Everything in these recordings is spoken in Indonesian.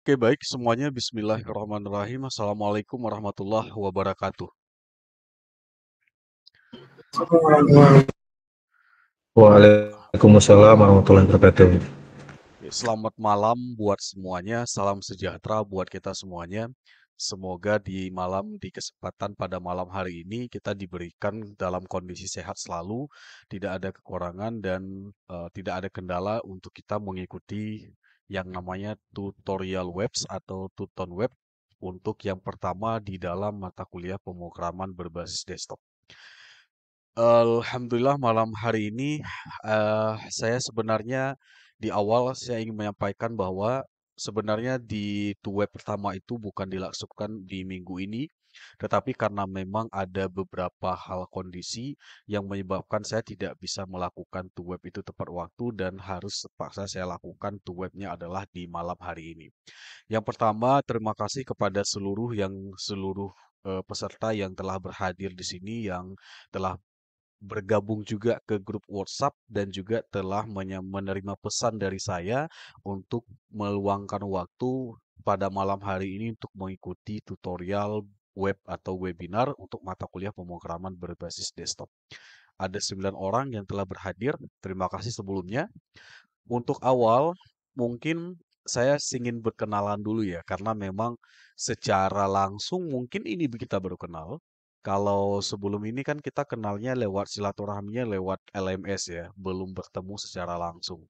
Oke, baik semuanya. Bismillahirrahmanirrahim. Assalamualaikum warahmatullahi wabarakatuh. Waalaikumsalam warahmatullahi wabarakatuh. Oke, selamat malam buat semuanya. Salam sejahtera buat kita semuanya. Semoga di kesempatan pada malam hari ini kita diberikan dalam kondisi sehat selalu, tidak ada kekurangan dan tidak ada kendala untuk kita mengikuti yang namanya tutorial webs atau tuton web untuk yang pertama di dalam mata kuliah pemrograman berbasis desktop. Alhamdulillah malam hari ini saya sebenarnya di awal saya ingin menyampaikan bahwa sebenarnya di web pertama itu bukan dilangsungkan di minggu ini, tetapi karena memang ada beberapa hal kondisi yang menyebabkan saya tidak bisa melakukan web itu tepat waktu dan harus terpaksa saya lakukan webnya adalah di malam hari ini. Yang pertama, terima kasih kepada seluruh peserta yang telah berhadir di sini yang telah bergabung juga ke grup WhatsApp dan juga telah menerima pesan dari saya untuk meluangkan waktu pada malam hari ini untuk mengikuti tutorial web atau webinar untuk mata kuliah pemrograman berbasis desktop. Ada 9 orang yang telah berhadir. Terima kasih sebelumnya. Untuk awal, mungkin saya ingin berkenalan dulu ya, karena memang secara langsung mungkin ini kita baru kenal. Kalau sebelum ini kan kita kenalnya lewat silaturahminya lewat LMS ya, belum bertemu secara langsung.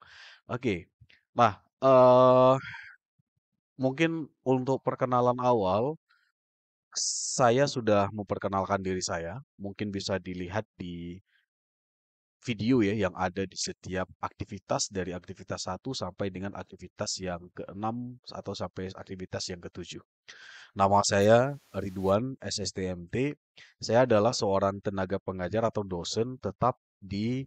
Oke, nah mungkin untuk perkenalan awal, saya sudah memperkenalkan diri saya. Mungkin bisa dilihat di video ya yang ada di setiap aktivitas dari aktivitas satu sampai dengan aktivitas yang keenam atau sampai aktivitas yang ketujuh. Nama saya Ridwan SSTMT. Saya adalah seorang tenaga pengajar atau dosen tetap di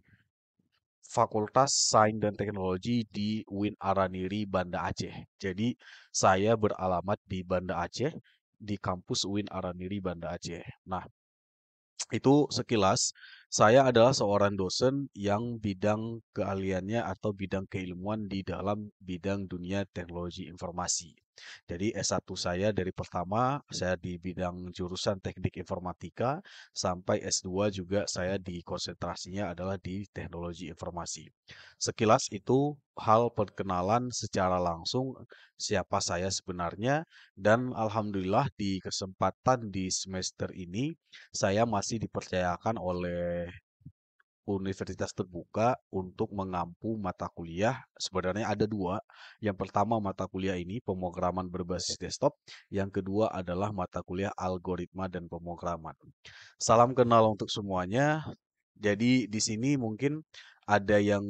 Fakultas Sains dan Teknologi di UIN Araniri, Banda Aceh. Jadi saya beralamat di Banda Aceh, di kampus UIN Araniri, Banda Aceh. Nah, itu sekilas, saya adalah seorang dosen yang bidang keahliannya atau bidang keilmuan di dalam bidang dunia teknologi informasi. Jadi S1 saya dari pertama, saya di bidang jurusan teknik informatika, sampai S2 juga saya di konsentrasinya adalah di teknologi informasi. Sekilas itu hal perkenalan secara langsung siapa saya sebenarnya, dan alhamdulillah di kesempatan di semester ini, saya masih dipercayakan oleh Universitas Terbuka untuk mengampu mata kuliah. Sebenarnya ada dua. Yang pertama mata kuliah ini pemrograman berbasis desktop. Yang kedua adalah mata kuliah algoritma dan pemrograman. Salam kenal untuk semuanya. Jadi di sini mungkin ada yang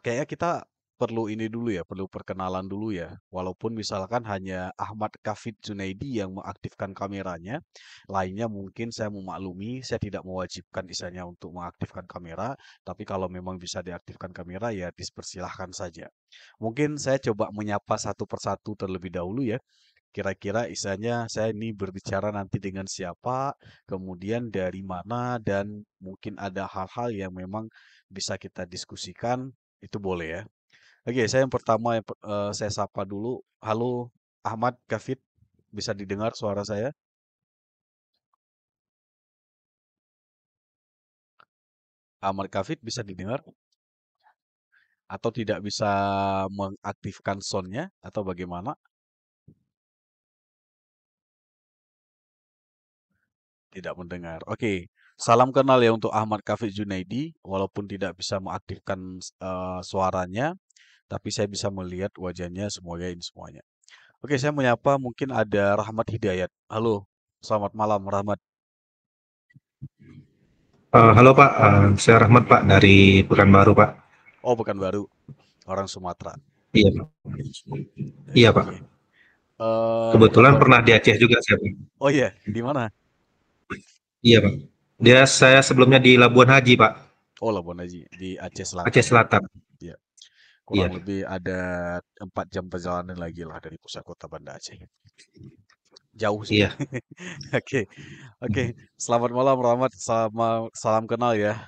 kayaknya kita perlu ini dulu ya, perlu perkenalan dulu ya. Walaupun misalkan hanya Ahmad Kafid Junaidi yang mengaktifkan kameranya, lainnya mungkin saya memaklumi, saya tidak mewajibkan isanya untuk mengaktifkan kamera, tapi kalau memang bisa diaktifkan kamera ya dipersilahkan saja. Mungkin saya coba menyapa satu persatu terlebih dahulu ya. Kira-kira isanya saya ini berbicara nanti dengan siapa, kemudian dari mana, dan mungkin ada hal-hal yang memang bisa kita diskusikan, itu boleh ya. Oke, saya yang pertama saya sapa dulu. Halo Ahmad Kafid, bisa didengar suara saya? Ahmad Kafid bisa didengar atau tidak bisa mengaktifkan soundnya atau bagaimana? Tidak mendengar. Oke, salam kenal ya untuk Ahmad Kafid Junaidi. Walaupun tidak bisa mengaktifkan suaranya, tapi saya bisa melihat wajahnya. Semoga ini semuanya. Oke, saya menyapa mungkin ada Rahmat Hidayat. Halo, selamat malam Rahmat. Halo Pak, saya Rahmat Pak dari Pekanbaru Pak. Oh, Pekanbaru, orang Sumatera. Iya Pak. Iya Pak. Oke. Eh, Kebetulan ber- pernah di Aceh juga saya Pak. oh iya, di mana? Iya Pak. Saya sebelumnya di Labuan Haji Pak, Oh, Labuan Haji, di Aceh Aceh Selatan ya. Selatan. Ya, kurang Iya. lebih ada 4 jam perjalanan lagi lah dari pusat kota Banda Aceh. Jauh sih. Iya. Oke, oke. Selamat malam Rahmat. Salam kenal ya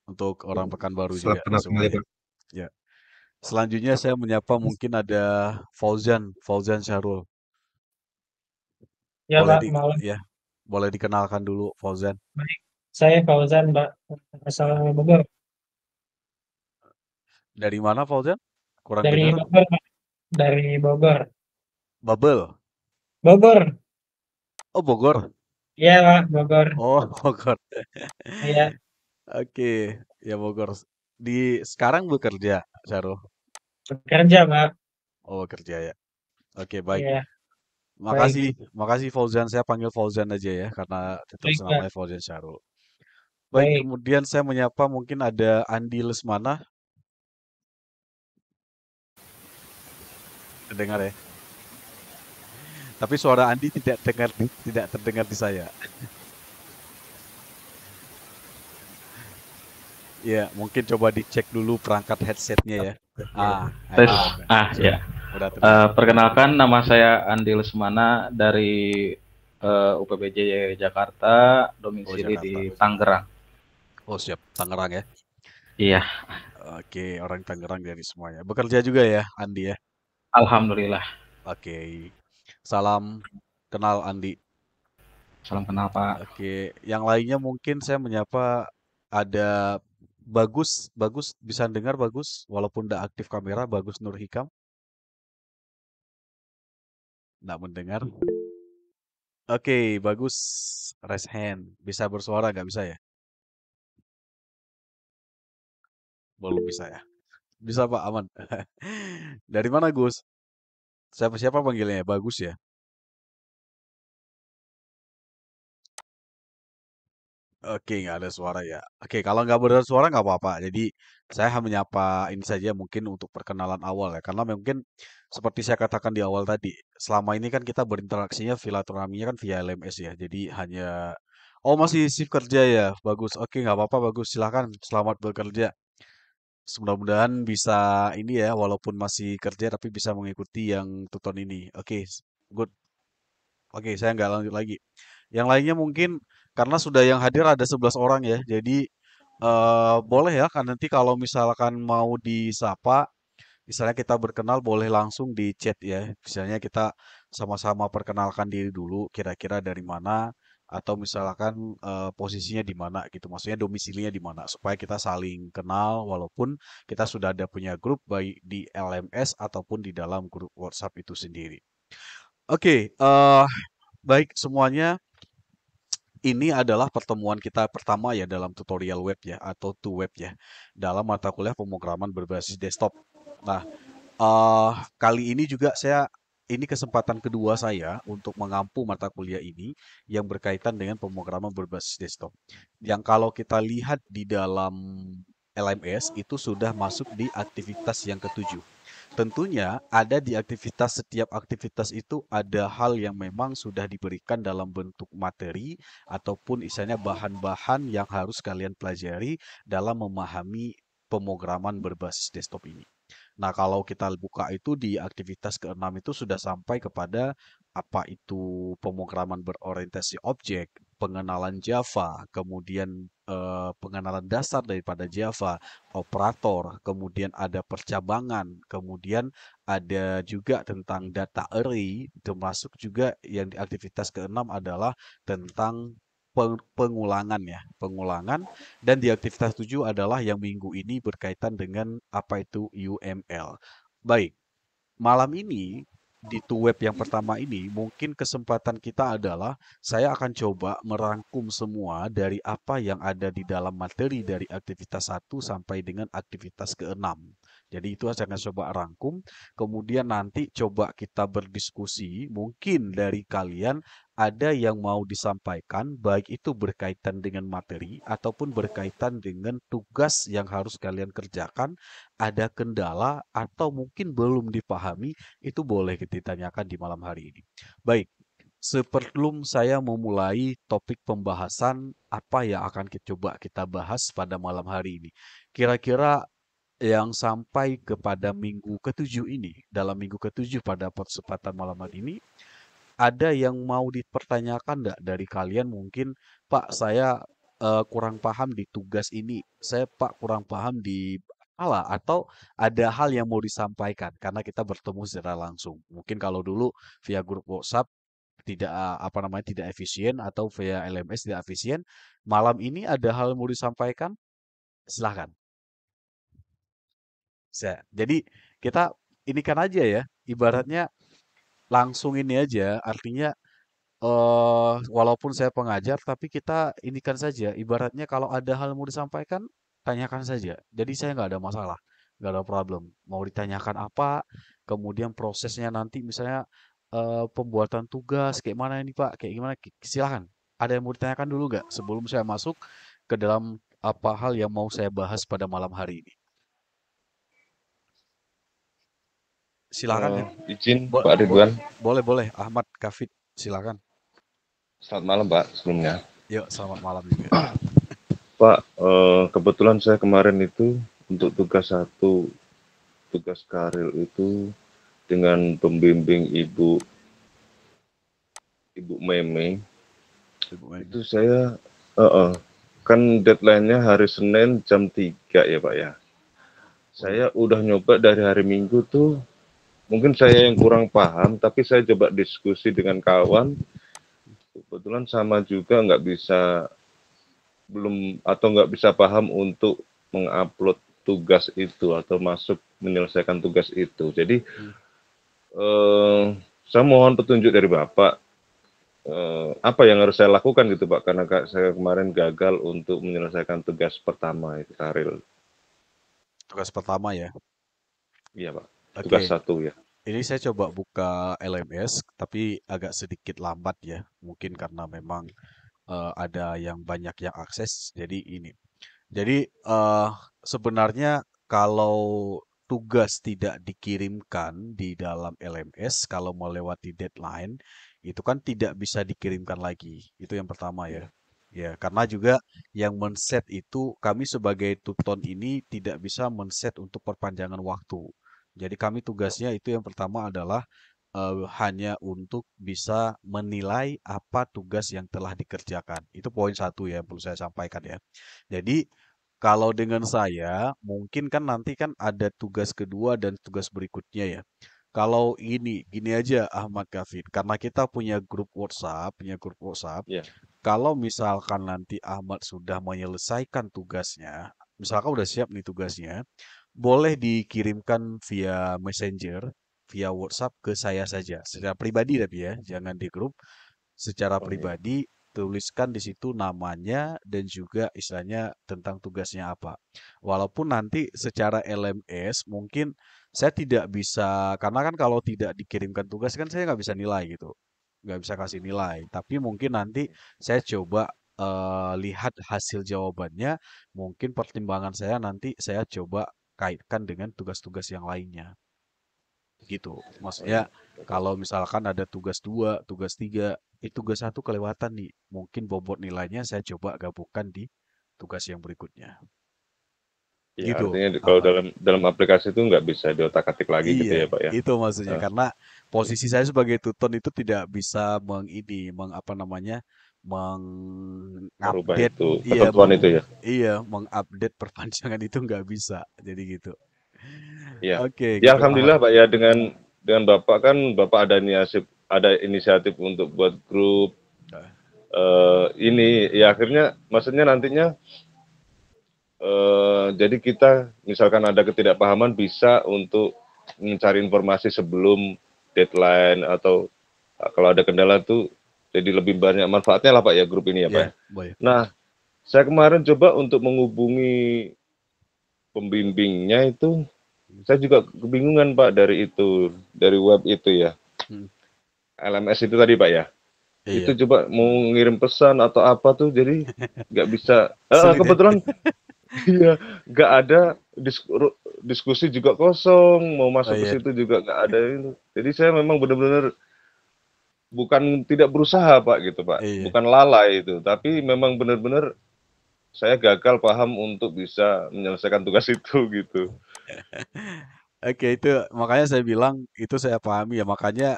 untuk orang Pekanbaru Salam juga kenal kembali semuanya. Pak. Ya. Selanjutnya saya menyapa mungkin ada Fauzan, Fauzan Syarul. Ya Boleh Pak, di malam. ya, boleh dikenalkan dulu Fauzan. Baik. Saya Fauzan, Mbak. Asal Bogor. Dari mana Fauzan? Kurang Dari dengar. Bogor, Pak. Dari Bogor. Bubble. Bogor. Oh, Bogor. Iya Pak, Bogor. Oh, Bogor. Iya, Oke, ya Bogor. Sekarang bekerja, Syarul. bekerja Pak. Oh, kerja ya. Oke, baik. Iya, baik. Makasih, makasih Fauzan. Saya panggil Fauzan aja ya, karena tetap Baik Pak. namanya Fauzan Syarul. Baik, Baik. kemudian saya menyapa mungkin ada Andi Lesmana. Terdengar ya. Tapi suara Andi tidak terdengar di saya. Ya, mungkin coba dicek dulu perangkat headsetnya ya. Nah Tes. itu bagus. Ya. Udah terdengar. Perkenalkan, nama saya Andi Lesmana dari UPBJ Jakarta, Oh, domisili di Jakarta. Tangerang. Oh, siap. Tangerang ya. Iya, Oke, orang Tangerang dari semuanya. Bekerja juga ya, Andi ya. alhamdulillah. Oke. Salam kenal Andi. Salam kenal Pak. Oke, yang lainnya mungkin saya menyapa ada Bagus, Bagus bisa dengar Bagus walaupun tidak aktif kamera, Bagus Nur Hikam. Nggak mendengar. Oke, Bagus raise hand. Bisa bersuara nggak bisa ya? Belum bisa ya. Bisa Pak, aman. Dari mana Gus? Siapa siapa panggilnya? Bagus ya. Oke, nggak ada suara ya. Oke, kalau nggak bersuara suara nggak apa-apa. Jadi saya hanya menyapa ini saja mungkin untuk perkenalan awal ya. Karena mungkin seperti saya katakan di awal tadi, selama ini kan kita berinteraksinya silaturahminya kan via LMS ya. Jadi hanya, oh masih shift kerja ya, bagus. Oke, nggak apa-apa, bagus. Silakan, selamat bekerja. Mudah-mudahan bisa ini ya, walaupun masih kerja tapi bisa mengikuti yang tuton ini. Oke, good. Oke, saya nggak lanjut lagi. Yang lainnya mungkin karena sudah yang hadir ada 11 orang ya. Jadi boleh ya kan nanti kalau misalkan mau disapa, misalnya kita berkenal boleh langsung di chat ya. Misalnya kita sama-sama perkenalkan diri dulu kira-kira dari mana atau misalkan posisinya di mana gitu. Maksudnya domisilinya di mana supaya kita saling kenal walaupun kita sudah ada punya grup baik di LMS ataupun di dalam grup WhatsApp itu sendiri. Oke, baik semuanya. Ini adalah pertemuan kita pertama ya dalam tutorial web ya atau to web ya dalam mata kuliah pemrograman berbasis desktop. Nah, kali ini juga ini kesempatan kedua saya untuk mengampu mata kuliah ini yang berkaitan dengan pemrograman berbasis desktop. Yang kalau kita lihat di dalam LMS itu sudah masuk di aktivitas yang ketujuh. Tentunya ada di setiap aktivitas itu ada hal yang memang sudah diberikan dalam bentuk materi ataupun istilahnya bahan-bahan yang harus kalian pelajari dalam memahami pemrograman berbasis desktop ini. Nah, kalau kita buka itu di aktivitas keenam itu sudah sampai kepada apa itu pemrograman berorientasi objek, pengenalan Java, kemudian pengenalan dasar daripada Java, operator, kemudian ada percabangan, kemudian ada juga tentang data array, termasuk juga yang di aktivitas keenam adalah tentang pengulangan ya, pengulangan dan di aktivitas 7 adalah yang minggu ini berkaitan dengan apa itu UML. Baik, malam ini di web yang pertama ini mungkin kesempatan kita adalah saya akan coba merangkum semua dari apa yang ada di dalam materi dari aktivitas 1 sampai dengan aktivitas keenam. Jadi itu saya akan coba rangkum, kemudian nanti coba kita berdiskusi, mungkin dari kalian ada yang mau disampaikan, baik itu berkaitan dengan materi ataupun berkaitan dengan tugas yang harus kalian kerjakan, ada kendala atau mungkin belum dipahami, itu boleh ditanyakan di malam hari ini. Baik, sebelum saya memulai topik pembahasan apa yang akan coba kita bahas pada malam hari ini. Kira-kira yang sampai kepada minggu ketujuh ini, dalam minggu ketujuh pada kesempatan malam hari ini, ada yang mau dipertanyakan nggak dari kalian mungkin, Pak, saya kurang paham di tugas ini. Saya Pak kurang paham di masalah atau ada hal yang mau disampaikan karena kita bertemu secara langsung. Mungkin kalau dulu via grup WhatsApp tidak apa namanya tidak efisien atau via LMS tidak efisien. Malam ini ada hal yang mau disampaikan, silahkan. Jadi kita ini kan aja ya, ibaratnya langsung ini aja, artinya walaupun saya pengajar, tapi kita ini kan saja, ibaratnya kalau ada hal yang mau disampaikan, tanyakan saja. Jadi saya nggak ada masalah, nggak ada problem. Mau ditanyakan apa, kemudian prosesnya nanti misalnya pembuatan tugas, kayak mana ini Pak, kayak gimana, silakan. Ada yang mau ditanyakan dulu nggak sebelum saya masuk ke dalam apa hal yang mau saya bahas pada malam hari ini? Silakan ya. Izin Bo- Pak bo- Ridwan, boleh, boleh. Ahmad Kafid, silakan. selamat malam Pak sebelumnya. Yuk, selamat malam juga. Pak, kebetulan saya kemarin itu untuk tugas karil itu dengan pembimbing Ibu Meme, Ibu Memi. itu saya kan deadline-nya hari Senin jam 3 ya Pak ya. Saya udah nyoba dari hari Minggu tuh, mungkin saya yang kurang paham, tapi saya coba diskusi dengan kawan, kebetulan sama juga nggak bisa paham untuk mengupload tugas itu atau masuk menyelesaikan tugas itu. Jadi saya mohon petunjuk dari Bapak, apa yang harus saya lakukan gitu Pak, karena saya kemarin gagal untuk menyelesaikan tugas pertama itu karil. Tugas pertama ya. Iya Pak, Oke. tugas 1 ya. Ini saya coba buka LMS, tapi agak sedikit lambat ya. Mungkin karena memang ada yang banyak yang akses. Jadi ini. Jadi sebenarnya kalau tugas tidak dikirimkan di dalam LMS, kalau melewati deadline, itu kan tidak bisa dikirimkan lagi. Itu yang pertama ya. Ya, karena juga yang men-set itu kami sebagai tuton ini tidak bisa men-set untuk perpanjangan waktu. Jadi kami tugasnya itu yang pertama adalah hanya untuk bisa menilai apa tugas yang telah dikerjakan. Itu poin satu ya yang perlu saya sampaikan ya. Jadi kalau dengan saya mungkin kan nanti kan ada tugas kedua dan tugas berikutnya ya. Kalau gini aja Ahmad Kafid, karena kita punya grup WhatsApp. Iya. Kalau misalkan nanti Ahmad sudah menyelesaikan tugasnya, misalkan udah siap nih tugasnya, boleh dikirimkan via Messenger, via WhatsApp ke saya saja, secara pribadi tapi ya, jangan di grup. Secara Oh, iya. pribadi, tuliskan di situ namanya dan juga istilahnya tentang tugasnya apa. Walaupun nanti secara LMS mungkin saya tidak bisa, karena kan kalau tidak dikirimkan tugas kan saya nggak bisa nilai gitu, nggak bisa kasih nilai. Tapi mungkin nanti saya coba lihat hasil jawabannya, mungkin pertimbangan saya nanti saya coba kaitkan dengan tugas-tugas yang lainnya. Gitu. Maksudnya kalau misalkan ada tugas 2, tugas 3, tugas 1 kelewatan nih. Mungkin bobot nilainya saya coba gabungkan di tugas yang berikutnya. Ya, Gitu, artinya kalau Ahmad. dalam aplikasi itu nggak bisa diotak-atik lagi gitu ya Iya, Pak ya. itu maksudnya. Nah, Karena posisi saya sebagai tutor itu tidak bisa apa namanya, merubah mengupdate, itu iya, ketentuan itu ya. iya, mengupdate perpanjangan itu nggak bisa. Jadi gitu. Iya. Oke, Ya gitu, Ahmad. alhamdulillah Pak ya, dengan Bapak kan Bapak ada inisiatif untuk buat grup ini ya, akhirnya maksudnya nantinya jadi kita misalkan ada ketidakpahaman bisa untuk mencari informasi sebelum deadline, atau kalau ada kendala tuh jadi lebih banyak manfaatnya lah Pak ya, grup ini ya Pak Ya, ya. boleh. Nah, saya kemarin coba untuk menghubungi pembimbingnya itu, saya juga kebingungan Pak dari web itu ya. Hmm, LMS itu tadi Pak ya. Itu Iya, coba mau ngirim pesan atau apa tuh, jadi nggak bisa. sulit ya. Kebetulan iya, nggak ada diskusi juga kosong, mau Oh masuk ke iya, situ juga nggak ada itu. Jadi saya memang benar-benar bukan tidak berusaha Pak gitu Pak, iya. bukan lalai itu, tapi memang benar-benar saya gagal paham untuk bisa menyelesaikan tugas itu gitu. Oke, itu makanya saya bilang itu saya pahami ya. Makanya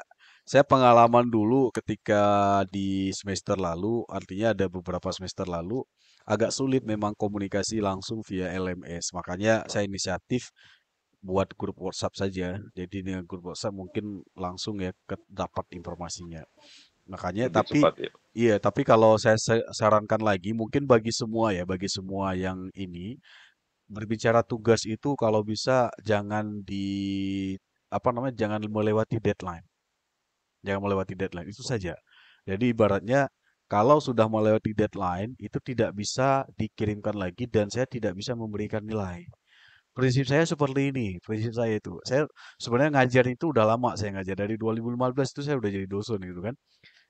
Saya pengalaman dulu ketika di semester lalu, artinya ada beberapa semester lalu, agak sulit memang komunikasi langsung via LMS. Makanya saya inisiatif buat grup WhatsApp saja. Jadi dengan grup WhatsApp mungkin langsung ya dapat informasinya. Makanya Lebih tapi cepat ya. iya, tapi kalau saya sarankan lagi mungkin bagi semua ya, bagi semua yang ini berbicara tugas itu kalau bisa jangan apa namanya, jangan melewati deadline. Jangan melewati deadline itu saja. Jadi ibaratnya kalau sudah melewati deadline itu tidak bisa dikirimkan lagi dan saya tidak bisa memberikan nilai. Prinsip saya seperti ini, prinsip saya itu. Saya sebenarnya ngajar itu udah lama saya ngajar dari 2015 itu saya udah jadi dosen gitu kan.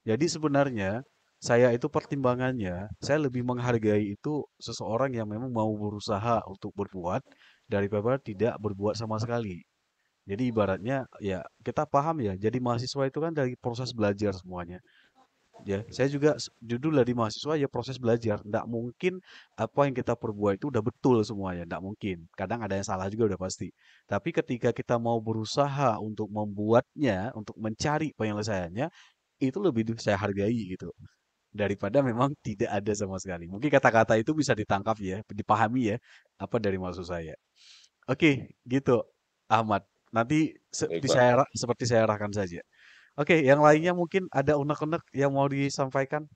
Jadi sebenarnya saya itu pertimbangannya, saya lebih menghargai itu seseorang yang memang mau berusaha untuk berbuat daripada tidak berbuat sama sekali. Jadi ibaratnya ya kita paham ya, jadi mahasiswa itu kan dari proses belajar semuanya. Ya, saya juga judul dari mahasiswa ya proses belajar. Nggak mungkin apa yang kita perbuat itu udah betul semuanya. Nggak mungkin. Kadang ada yang salah juga udah pasti. Tapi ketika kita mau berusaha untuk membuatnya, untuk mencari penyelesaiannya, itu lebih saya hargai gitu. Daripada memang tidak ada sama sekali. Mungkin kata-kata itu bisa ditangkap ya, dipahami ya, apa dari maksud saya. Oke, gitu, Ahmad. Nanti Baik, Pak. seperti saya arahkan saja. Oke, yang lainnya mungkin ada unek-unek yang mau disampaikan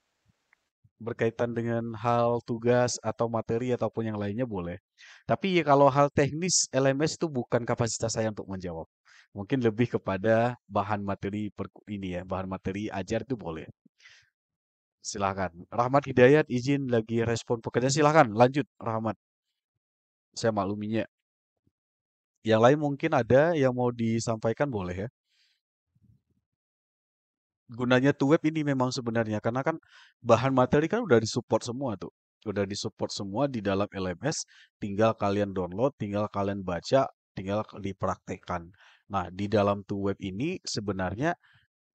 berkaitan dengan hal tugas atau materi ataupun yang lainnya boleh. Tapi ya kalau hal teknis LMS itu bukan kapasitas saya untuk menjawab. Mungkin lebih kepada bahan materi ini ya, bahan materi ajar itu boleh. Silakan. Rahmat Hidayat izin lagi respon pekerjaan. Silakan lanjut Rahmat. Saya makluminya. Yang lain mungkin ada yang mau disampaikan boleh ya. Gunanya tuh web ini memang sebenarnya karena kan bahan materi kan udah disupport semua tuh. Udah disupport semua di dalam LMS, tinggal kalian download, tinggal kalian baca, tinggal dipraktekkan. Nah, di dalam tuh web ini sebenarnya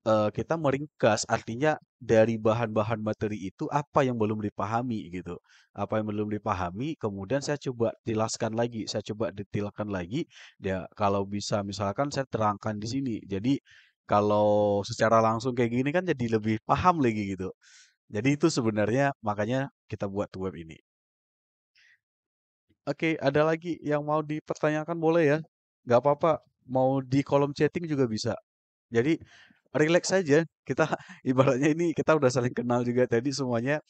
kita meringkas artinya dari bahan-bahan materi itu apa yang belum dipahami gitu. Apa yang belum dipahami, kemudian saya coba jelaskan lagi, saya coba detailkan lagi. Ya, kalau bisa misalkan saya terangkan di sini. Jadi kalau secara langsung kayak gini kan jadi lebih paham lagi gitu. Jadi itu sebenarnya makanya kita buat web ini. Oke, ada lagi yang mau dipertanyakan boleh ya? Nggak apa-apa, mau di kolom chatting juga bisa. Jadi relax saja. Kita ibaratnya ini kita udah saling kenal juga tadi semuanya.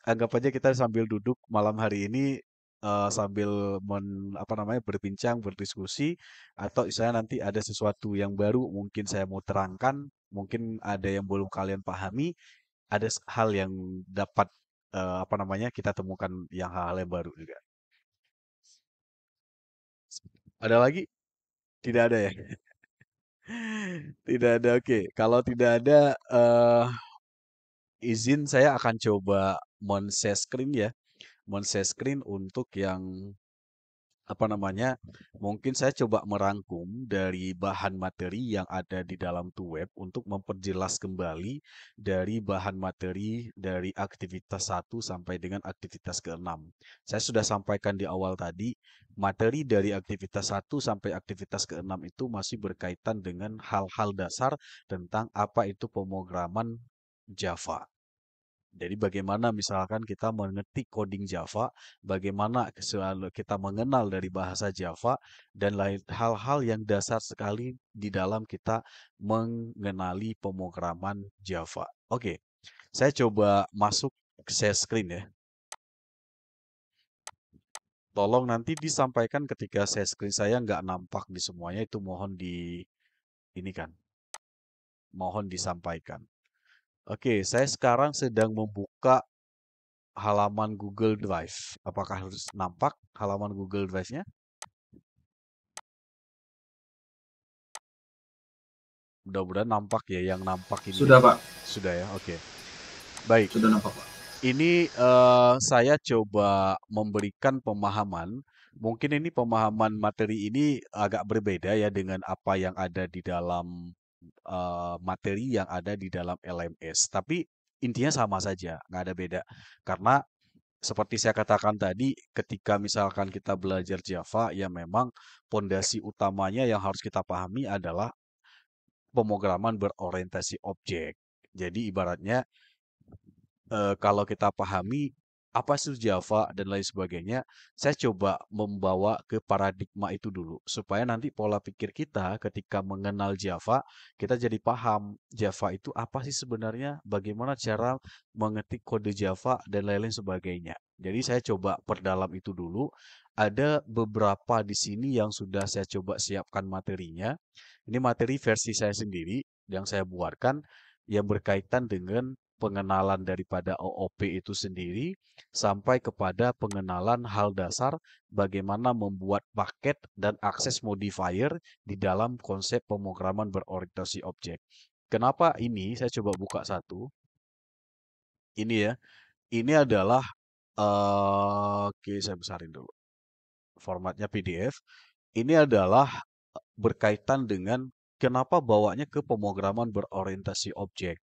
Anggap aja kita sambil duduk malam hari ini sambil apa namanya berbincang, berdiskusi atau misalnya nanti ada sesuatu yang baru mungkin saya mau terangkan, mungkin ada yang belum kalian pahami, ada hal yang dapat apa namanya kita temukan yang hal-hal yang baru juga. Ada lagi? Tidak ada ya? Tidak ada. Oke, kalau tidak ada izin saya akan coba men-share screen ya. Men-share screen untuk yang apa namanya? Mungkin saya coba merangkum dari bahan materi yang ada di dalam tuh web untuk memperjelas kembali dari bahan materi dari aktivitas 1 sampai dengan aktivitas ke-6. Saya sudah sampaikan di awal tadi, materi dari aktivitas 1 sampai aktivitas ke-6 itu masih berkaitan dengan hal-hal dasar tentang apa itu pemrograman Java. Jadi bagaimana misalkan kita mengetik coding Java, bagaimana selalu kita mengenal dari bahasa Java, dan lain hal-hal yang dasar sekali di dalam kita mengenali pemrograman Java. Oke, saya coba masuk ke share screen ya. Tolong nanti disampaikan ketika share screen saya nggak nampak di semuanya, itu mohon ini kan, mohon disampaikan. Oke, saya sekarang sedang membuka halaman Google Drive. Apakah harus nampak halaman Google Drive-nya? Mudah-mudahan nampak ya, yang nampak ini. Sudah, Pak. Sudah ya, oke. Baik, Sudah nampak, Pak. ini saya coba memberikan pemahaman. Mungkin ini pemahaman materi ini agak berbeda ya dengan apa yang ada di dalam materi yang ada di dalam LMS. Tapi intinya sama saja, nggak ada beda. Karena seperti saya katakan tadi, ketika misalkan kita belajar Java, ya memang pondasi utamanya yang harus kita pahami adalah pemrograman berorientasi objek. Jadi ibaratnya kalau kita pahami apa sih Java dan lain sebagainya, saya coba membawa ke paradigma itu dulu supaya nanti pola pikir kita ketika mengenal Java, kita jadi paham Java itu apa sih sebenarnya, bagaimana cara mengetik kode Java dan lain-lain sebagainya. Jadi saya coba perdalam itu dulu. Ada beberapa di sini yang sudah saya coba siapkan materinya. Ini materi versi saya sendiri yang saya buatkan yang berkaitan dengan pengenalan daripada OOP itu sendiri sampai kepada pengenalan hal dasar bagaimana membuat paket dan akses modifier di dalam konsep pemrograman berorientasi objek. Kenapa ini? Saya coba buka satu. Ini ya. Ini adalah oke, saya besarin dulu. Formatnya PDF. Ini adalah berkaitan dengan kenapa bawanya ke pemrograman berorientasi objek.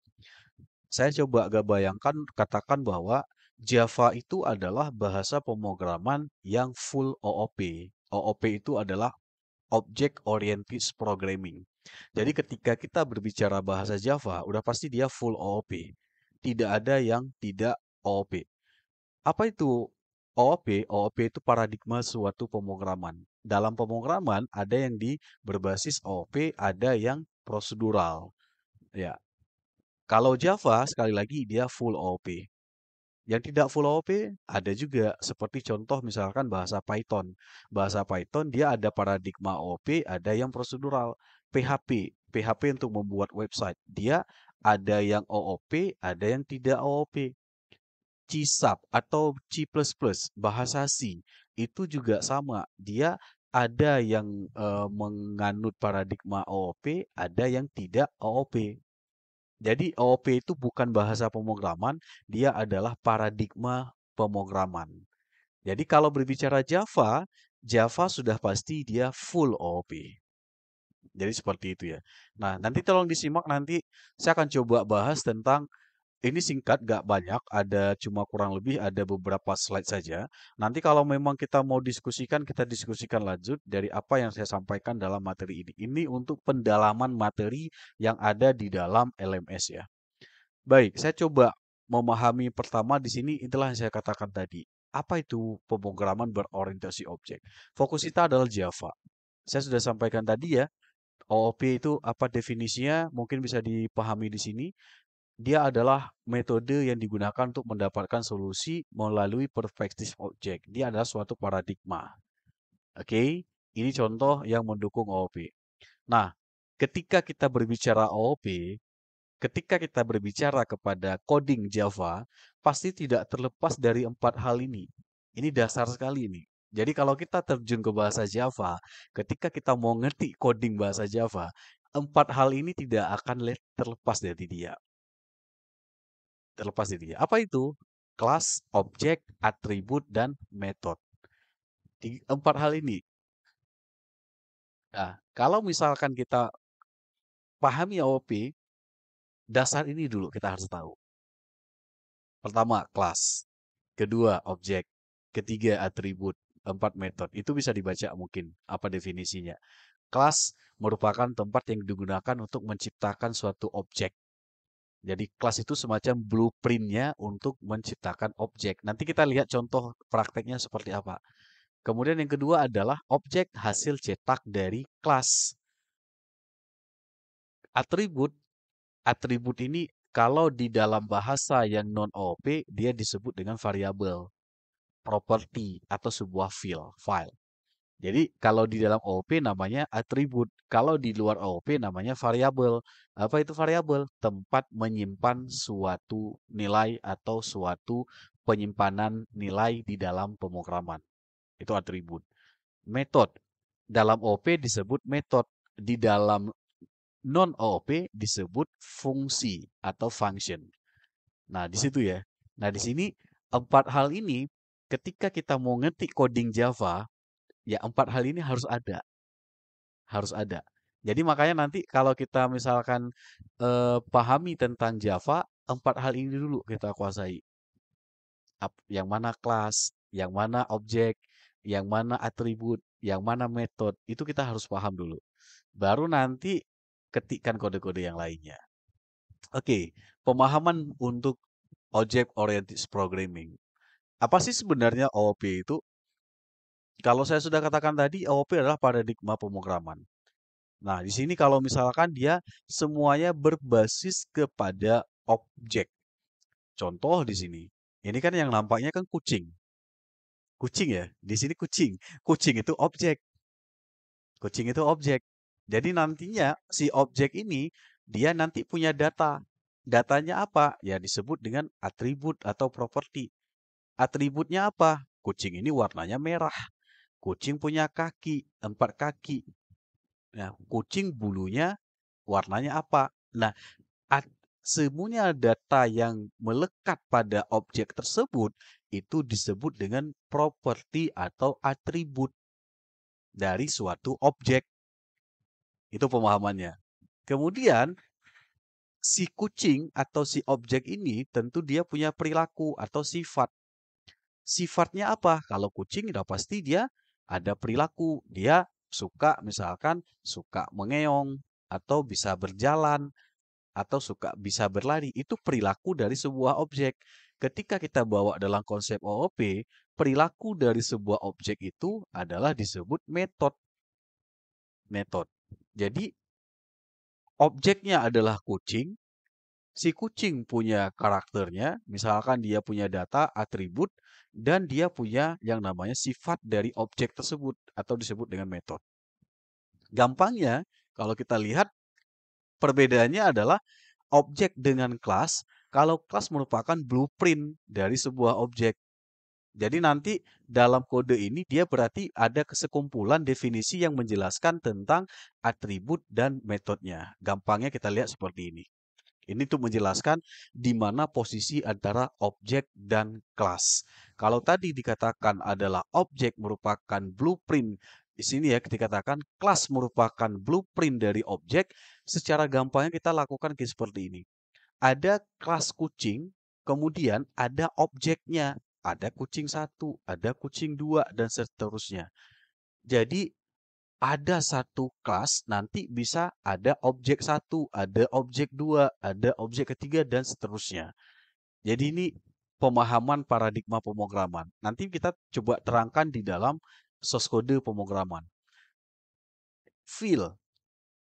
Saya coba agak bayangkan, katakan bahwa Java itu adalah bahasa pemrograman yang full OOP. OOP itu adalah Object Oriented Programming. Jadi ketika kita berbicara bahasa Java, udah pasti dia full OOP. Tidak ada yang tidak OOP. Apa itu OOP? OOP itu paradigma suatu pemrograman. Dalam pemrograman ada yang berbasis OOP, ada yang prosedural. Ya, kalau Java sekali lagi dia full OOP. Yang tidak full OOP ada juga seperti contoh misalkan bahasa Python. Bahasa Python dia ada paradigma OOP, ada yang prosedural. PHP, PHP untuk membuat website. Dia ada yang OOP, ada yang tidak OOP. C# atau C++, bahasa C, itu juga sama. Dia ada yang menganut paradigma OOP, ada yang tidak OOP. Jadi OOP itu bukan bahasa pemrograman, dia adalah paradigma pemrograman. Jadi kalau berbicara Java, Java sudah pasti dia full OOP. Jadi seperti itu ya. Nah, nanti tolong disimak, nanti saya akan coba bahas tentang ini singkat, gak banyak, ada cuma kurang lebih ada beberapa slide saja. Nanti kalau memang kita mau diskusikan, kita diskusikan lanjut dari apa yang saya sampaikan dalam materi ini. Ini untuk pendalaman materi yang ada di dalam LMS ya. Baik, saya coba memahami pertama di sini, itulah yang saya katakan tadi. Apa itu pemrograman berorientasi objek? Fokus kita adalah Java. Saya sudah sampaikan tadi ya, OOP itu apa definisinya, mungkin bisa dipahami di sini. Dia adalah metode yang digunakan untuk mendapatkan solusi melalui perspektif objek. Dia adalah suatu paradigma. Oke, ini contoh yang mendukung OOP. Nah, ketika kita berbicara OOP, ketika kita berbicara kepada coding Java, pasti tidak terlepas dari 4 hal ini. Ini dasar sekali ini. Jadi kalau kita terjun ke bahasa Java, ketika kita mau ngerti coding bahasa Java, 4 hal ini tidak akan terlepas dari dia. Terlepas dari dia. Apa itu? Kelas, objek, atribut, dan metode. 4 hal ini. Nah, kalau misalkan kita pahami OOP, dasar ini dulu kita harus tahu. Pertama, kelas. Kedua, objek. Ketiga, atribut. 4, metode. Itu bisa dibaca mungkin apa definisinya. Kelas merupakan tempat yang digunakan untuk menciptakan suatu objek. Jadi kelas itu semacam blueprint-nya untuk menciptakan objek. Nanti kita lihat contoh prakteknya seperti apa. Kemudian yang kedua adalah objek hasil cetak dari kelas. Atribut. Atribut ini kalau di dalam bahasa yang non-OOP, dia disebut dengan variabel, property, atau sebuah file. Jadi kalau di dalam OOP namanya atribut, kalau di luar OOP namanya variabel. Apa itu variabel? Tempat menyimpan suatu nilai atau suatu penyimpanan nilai di dalam pemrograman. Itu atribut. Metode. Dalam OOP disebut metode. Di dalam non-OOP disebut fungsi atau function. Nah, di situ ya. Nah, di sini 4 hal ini ketika kita mau ngetik coding Java, ya 4 hal ini harus ada. Harus ada. Jadi makanya nanti kalau kita misalkan pahami tentang Java, 4 hal ini dulu kita kuasai. Yang mana kelas, yang mana objek, yang mana atribut, yang mana metode, itu kita harus paham dulu. Baru nanti ketikkan kode-kode yang lainnya. Oke, pemahaman untuk Object Oriented Programming. Apa sih sebenarnya OOP itu? Kalau saya sudah katakan tadi, OOP adalah paradigma pemrograman. Nah, di sini kalau misalkan dia semuanya berbasis kepada objek. Contoh di sini. Ini kan yang nampaknya kan kucing. Kucing ya, di sini kucing. Kucing itu objek. Kucing itu objek. Jadi nantinya si objek ini dia nanti punya data. Datanya apa? Ya disebut dengan atribut atau properti. Atributnya apa? Kucing ini warnanya merah. Kucing punya kaki, 4 kaki. Nah, kucing bulunya warnanya apa? Nah, semuanya data yang melekat pada objek tersebut itu disebut dengan properti atau atribut dari suatu objek. Itu pemahamannya. Kemudian, si kucing atau si objek ini tentu dia punya perilaku atau sifat. Sifatnya apa? Kalau kucing udah pasti dia ada perilaku. Dia misalkan suka mengeong atau bisa berjalan atau bisa berlari. Itu perilaku dari sebuah objek. Ketika kita bawa dalam konsep OOP, perilaku dari sebuah objek itu adalah disebut metode. Jadi objeknya adalah kucing. Si kucing punya karakternya, misalkan dia punya data, atribut, dan dia punya yang namanya sifat dari objek tersebut atau disebut dengan metode. Gampangnya, kalau kita lihat perbedaannya adalah objek dengan kelas. Kalau kelas merupakan blueprint dari sebuah objek. Jadi nanti dalam kode ini dia berarti ada kesekumpulan definisi yang menjelaskan tentang atribut dan metodenya. Gampangnya kita lihat seperti ini. Ini tuh menjelaskan di mana posisi antara objek dan kelas. Kalau tadi dikatakan adalah objek merupakan blueprint, di sini ya dikatakan kelas merupakan blueprint dari objek, secara gampangnya kita lakukan seperti ini. Ada kelas kucing, kemudian ada objeknya. Ada kucing 1, ada kucing 2, dan seterusnya. Jadi ada satu kelas nanti bisa ada objek 1, ada objek 2, ada objek ketiga, dan seterusnya. Jadi ini pemahaman paradigma pemrograman. Nanti kita coba terangkan di dalam source code pemrograman. Field,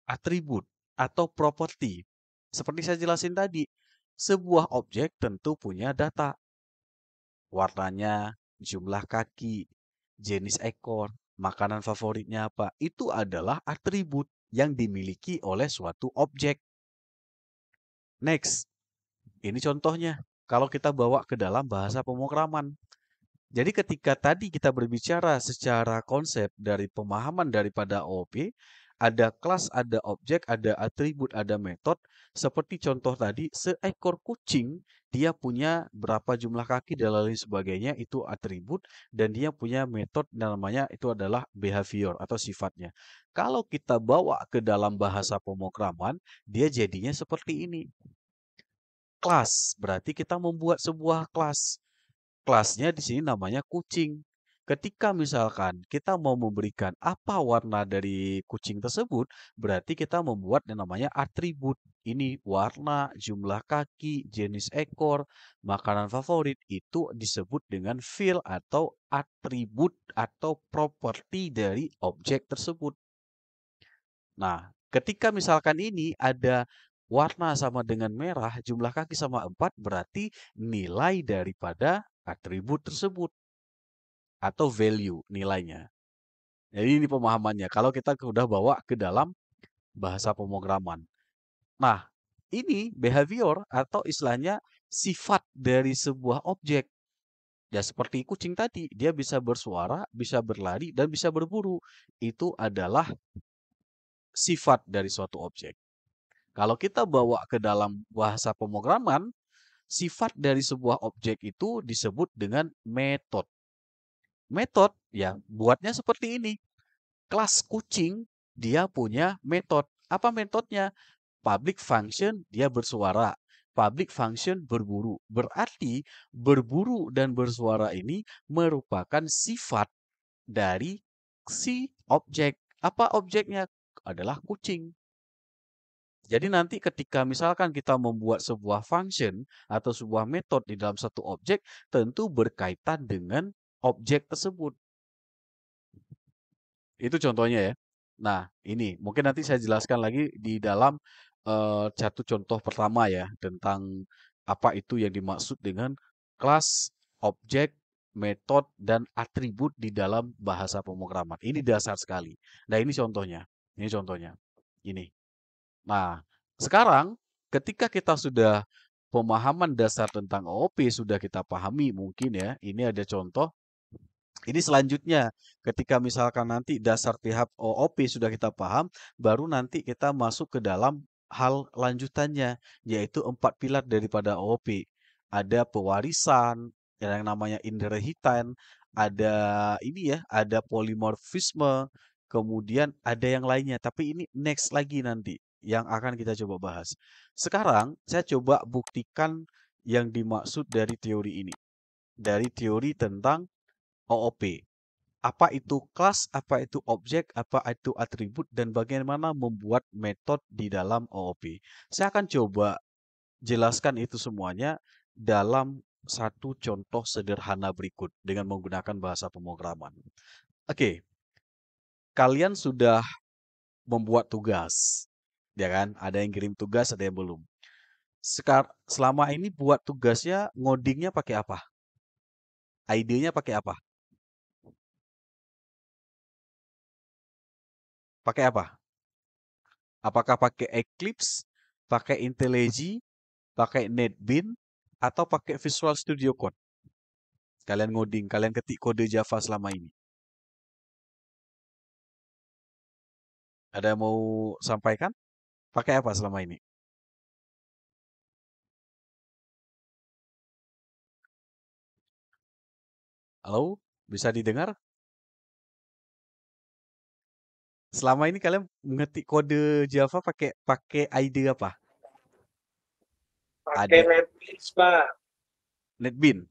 atribut, atau properti. Seperti saya jelasin tadi, sebuah objek tentu punya data. Warnanya, jumlah kaki, jenis ekor, makanan favoritnya apa. Itu adalah atribut yang dimiliki oleh suatu objek. Next, ini contohnya. Kalau kita bawa ke dalam bahasa pemrograman. Jadi ketika tadi kita berbicara secara konsep dari pemahaman daripada OOP, ada kelas, ada objek, ada atribut, ada metode. Seperti contoh tadi, seekor kucing, dia punya berapa jumlah kaki dan lain sebagainya, itu atribut. Dan dia punya metode namanya itu adalah behavior atau sifatnya. Kalau kita bawa ke dalam bahasa pemrograman, dia jadinya seperti ini. Kelas, berarti kita membuat sebuah kelas. Kelasnya di sini namanya kucing. Ketika misalkan kita mau memberikan apa warna dari kucing tersebut, berarti kita membuat yang namanya atribut. Ini warna, jumlah kaki, jenis ekor, makanan favorit, itu disebut dengan field atau atribut atau properti dari objek tersebut. Nah, ketika misalkan ini ada warna sama dengan merah, jumlah kaki sama 4, berarti nilai daripada atribut tersebut atau value nilainya. Jadi ini pemahamannya. Kalau kita sudah bawa ke dalam bahasa pemrograman. Nah, ini behavior atau istilahnya sifat dari sebuah objek. Ya seperti kucing tadi, dia bisa bersuara, bisa berlari, dan bisa berburu. Itu adalah sifat dari suatu objek. Kalau kita bawa ke dalam bahasa pemrograman, sifat dari sebuah objek itu disebut dengan metode. Metode ya buatnya seperti ini. Kelas kucing dia punya metode. Apa metodenya? Public function dia bersuara. Public function berburu. Berarti berburu dan bersuara ini merupakan sifat dari si objek. Apa objeknya? Adalah kucing. Jadi nanti ketika misalkan kita membuat sebuah function atau sebuah metode di dalam satu objek, tentu berkaitan dengan objek tersebut. Itu contohnya ya. Nah, ini mungkin nanti saya jelaskan lagi di dalam satu contoh pertama ya tentang apa itu yang dimaksud dengan kelas, objek, metode, dan atribut di dalam bahasa pemrograman. Ini dasar sekali. Nah, ini contohnya. Ini contohnya. Ini. Nah, sekarang ketika kita sudah pemahaman dasar tentang OOP sudah kita pahami mungkin ya, ini ada contoh. Ini selanjutnya, ketika misalkan nanti dasar tahap OOP sudah kita paham, baru nanti kita masuk ke dalam hal lanjutannya, yaitu 4 pilar daripada OOP. Ada pewarisan, yang namanya inheritance, ada ini ya, ada polimorfisme, kemudian ada yang lainnya. Tapi ini next lagi nanti yang akan kita coba bahas. Sekarang saya coba buktikan yang dimaksud dari teori ini. Dari teori tentang OOP. Apa itu kelas, apa itu objek, apa itu atribut, dan bagaimana membuat metode di dalam OOP. Saya akan coba jelaskan itu semuanya dalam satu contoh sederhana berikut dengan menggunakan bahasa pemrograman. Oke, kalian sudah membuat tugas, ya kan? Ada yang kirim tugas, ada yang belum. Selama ini buat tugasnya, ngodingnya pakai apa? ID-nya pakai apa? Pakai apa? Apakah pakai Eclipse, pakai IntelliJ, pakai NetBeans, atau pakai Visual Studio Code? Kalian ngoding, kalian ketik kode Java selama ini. Ada yang mau sampaikan? Pakai apa selama ini? Halo, bisa didengar? Selama ini kalian mengetik kode Java pakai ID apa? Pakai Ada NetBeans, Pak. NetBeans,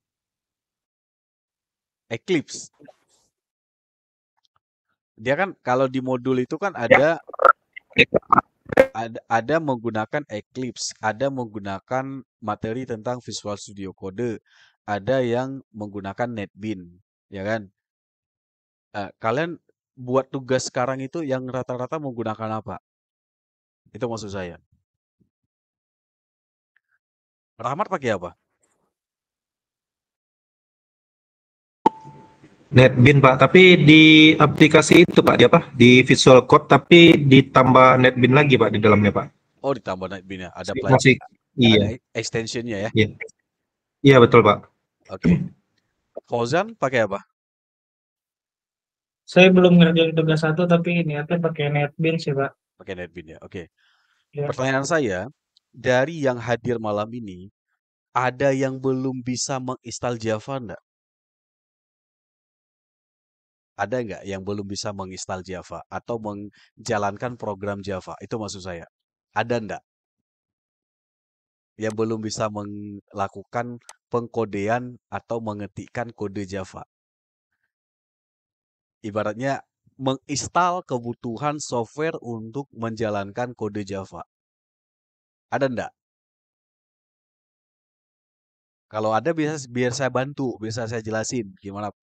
Eclipse. Dia kan kalau di modul itu kan ada menggunakan Eclipse, ada menggunakan materi tentang Visual Studio Code, ada yang menggunakan NetBeans, ya kan? Kalian buat tugas sekarang itu yang rata-rata menggunakan apa? Itu maksud saya. Rahmat pakai apa? NetBeans Pak, tapi di aplikasi itu Pak, di apa? Di Visual Code tapi ditambah NetBeans lagi Pak di dalamnya Pak. Oh, ditambah NetBeans ya. Ada Masih iya, ada extensionnya ya. iya. Iya betul Pak. Oke. Fauzan pakai apa? Saya belum ngerjain tugas satu, tapi niatnya pakai NetBeans sih, Pak. Pakai NetBeans ya. Oke. Ya. Pertanyaan saya, dari yang hadir malam ini, ada yang belum bisa menginstal Java enggak? Ada nggak yang belum bisa menginstal Java atau menjalankan program Java? Itu maksud saya. Ada enggak yang belum bisa melakukan pengkodean atau mengetikkan kode Java? Ibaratnya menginstal kebutuhan software untuk menjalankan kode Java. Ada enggak? Kalau ada biar saya bantu, bisa saya jelasin gimana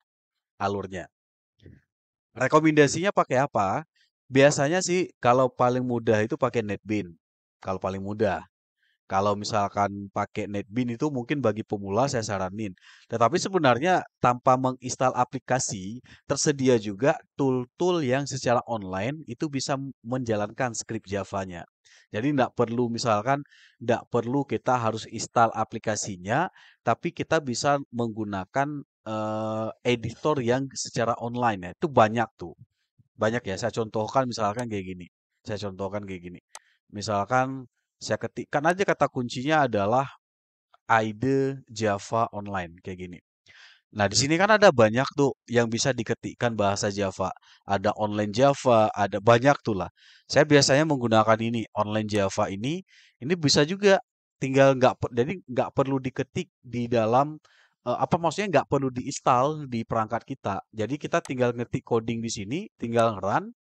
alurnya. Rekomendasinya pakai apa? Biasanya sih kalau paling mudah itu pakai NetBeans. Kalau paling mudah. Kalau misalkan pakai NetBeans itu mungkin bagi pemula saya saranin. Tetapi sebenarnya tanpa menginstal aplikasi, tersedia juga tool-tool yang secara online itu bisa menjalankan script Java-nya. Jadi tidak perlu kita harus install aplikasinya, tapi kita bisa menggunakan editor yang secara online ya. Itu banyak tuh. Banyak ya. Saya contohkan misalkan kayak gini. Saya contohkan kayak gini. Misalkan saya ketikkan aja kata kuncinya adalah IDE Java Online kayak gini. Nah, di sini kan ada banyak tuh yang bisa diketikkan bahasa Java. Ada online Java, ada banyak tuh lah. Saya biasanya menggunakan ini, online Java ini bisa juga tinggal jadi nggak perlu diketik di dalam apa maksudnya nggak perlu diinstal di perangkat kita. Jadi kita tinggal ngetik coding di sini, tinggal run,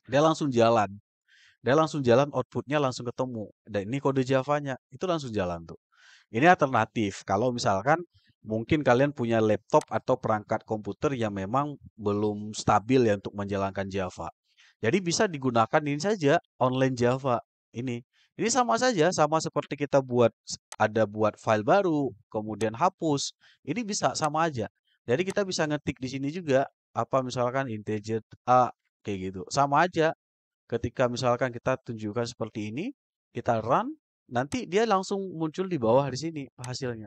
dia langsung jalan. dia langsung jalan, outputnya langsung ketemu. Dan ini kode Javanya, itu langsung jalan tuh. Ini alternatif. Kalau misalkan mungkin kalian punya laptop atau perangkat komputer yang memang belum stabil ya untuk menjalankan Java. Jadi bisa digunakan ini saja, online Java. Ini. Ini sama saja, sama seperti kita buat file baru, kemudian hapus. Ini bisa sama aja. Jadi kita bisa ngetik di sini juga apa misalkan integer A kayak gitu. Sama aja. Ketika misalkan kita tunjukkan seperti ini, kita run, nanti dia langsung muncul di bawah di sini hasilnya.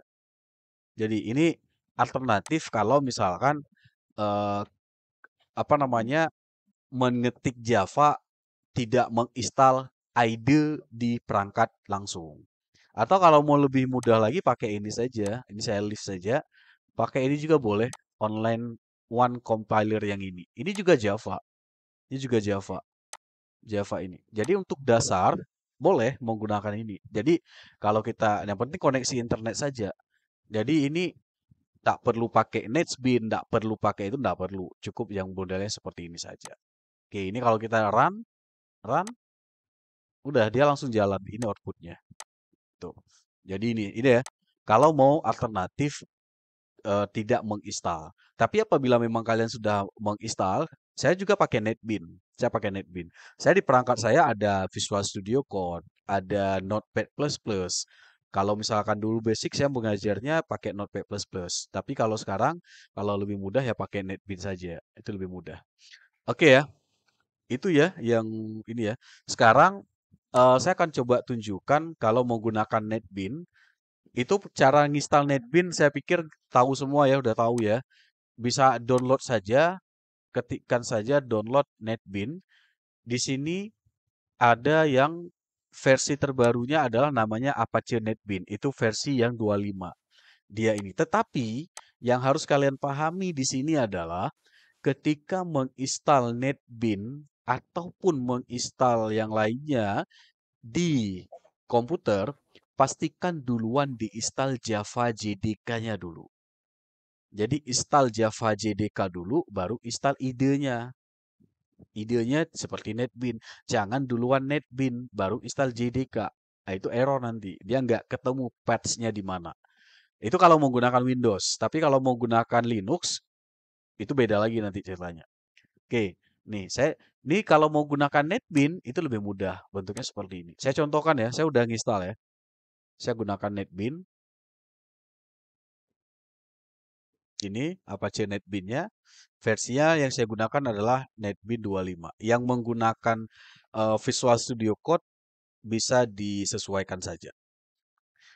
Jadi ini alternatif kalau misalkan eh, apa namanya mengetik Java tidak menginstal IDE di perangkat langsung. Atau kalau mau lebih mudah lagi pakai ini saja, ini saya list saja. Pakai ini juga boleh, online one compiler yang ini. Ini juga Java. Ini juga Java. Java ini. Jadi untuk dasar boleh menggunakan ini. Jadi kalau kita yang penting koneksi internet saja. Jadi ini tak perlu pakai Netsbin, tak perlu pakai itu, tak perlu. Cukup yang modelnya seperti ini saja. Oke, ini kalau kita run, udah dia langsung jalan. Ini outputnya. Tuh. Jadi ini ya. Kalau mau alternatif tidak menginstal. Tapi apabila memang kalian sudah menginstal, saya juga pakai NetBeans. Saya pakai NetBeans. Saya di perangkat saya ada Visual Studio Code, ada Notepad++. Kalau misalkan dulu basic saya mengajarnya pakai Notepad++. Tapi kalau sekarang kalau lebih mudah ya pakai NetBeans saja. Itu lebih mudah. Oke ya. Itu ya yang ini ya. Sekarang saya akan coba tunjukkan kalau menggunakan NetBeans itu cara nginstal NetBeans saya pikir tahu semua ya, udah tahu ya. Bisa download saja, ketikkan saja download NetBeans. Di sini ada yang versi terbarunya adalah namanya Apache NetBeans. Itu versi yang 25. Dia ini. Tetapi yang harus kalian pahami di sini adalah ketika menginstal NetBeans ataupun menginstal yang lainnya di komputer, pastikan duluan diinstal Java JDK-nya dulu. Jadi install Java JDK dulu, baru install idenya. Idenya seperti NetBeans. Jangan duluan NetBeans, baru install JDK. Nah, itu error nanti. Dia nggak ketemu patch-nya di mana. Itu kalau menggunakan Windows. Tapi kalau menggunakan Linux, itu beda lagi nanti ceritanya. Oke, nih kalau mau gunakan NetBeans itu lebih mudah. Bentuknya seperti ini. Saya contohkan ya, saya udah nginstal ya. Saya gunakan NetBeans. Ini Apache NetBeans-nya. Versinya yang saya gunakan adalah NetBeans 25. Yang menggunakan Visual Studio Code bisa disesuaikan saja.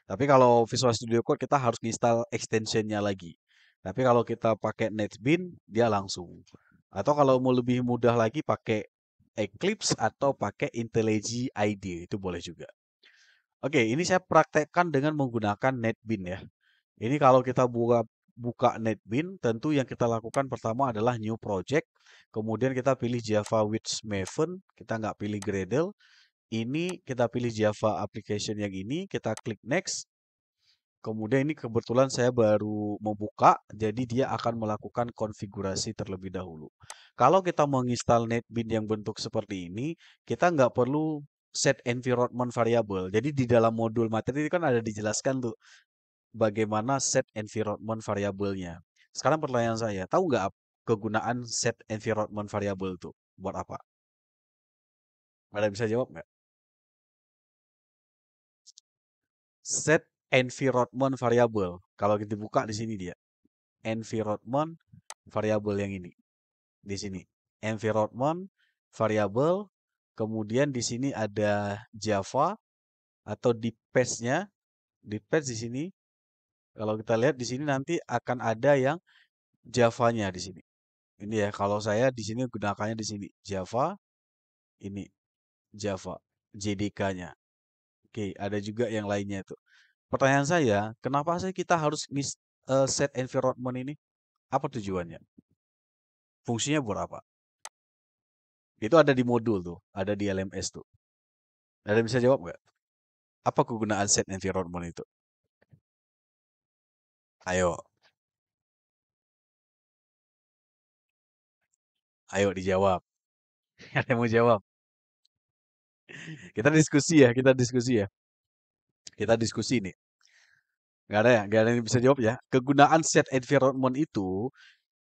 Tapi kalau Visual Studio Code kita harus install extension-nya lagi. Tapi kalau kita pakai NetBeans, dia langsung. Atau kalau mau lebih mudah lagi pakai Eclipse atau pakai IntelliJ IDE, itu boleh juga. Oke, ini saya praktekkan dengan menggunakan NetBeans ya. Ini kalau kita buka NetBeans, tentu yang kita lakukan pertama adalah new project. Kemudian kita pilih Java with Maven, kita nggak pilih Gradle. Ini kita pilih Java application yang ini, kita klik next. Kemudian ini kebetulan saya baru membuka, jadi dia akan melakukan konfigurasi terlebih dahulu. Kalau kita menginstal NetBeans yang bentuk seperti ini, kita nggak perlu set environment variable. Jadi di dalam modul materi kan ada dijelaskan tuh bagaimana set environment variabelnya. Sekarang pertanyaan saya, tahu nggak kegunaan set environment variable itu buat apa? Ada bisa jawab nggak? Set environment variable. Kalau kita buka di sini dia. Environment variable yang ini. Di sini. Environment variable. Kemudian di sini ada Java atau di patch-nya. Di patch di sini. Kalau kita lihat di sini nanti akan ada yang Java-nya di sini. Ini ya, kalau saya di sini gunakannya di sini Java, ini Java, JDK-nya. Oke, ada juga yang lainnya itu. Pertanyaan saya, kenapa sih kita harus set environment ini? Apa tujuannya? Fungsinya buat apa? Itu ada di modul tuh, ada di LMS tuh. Ada yang bisa jawab nggak? Apa kegunaan set environment itu? Ayo, ayo dijawab. Ada yang mau jawab? Kita diskusi ya, kita diskusi ya. Kita diskusi nih. Nggak ada yang bisa jawab ya. Kegunaan set environment itu,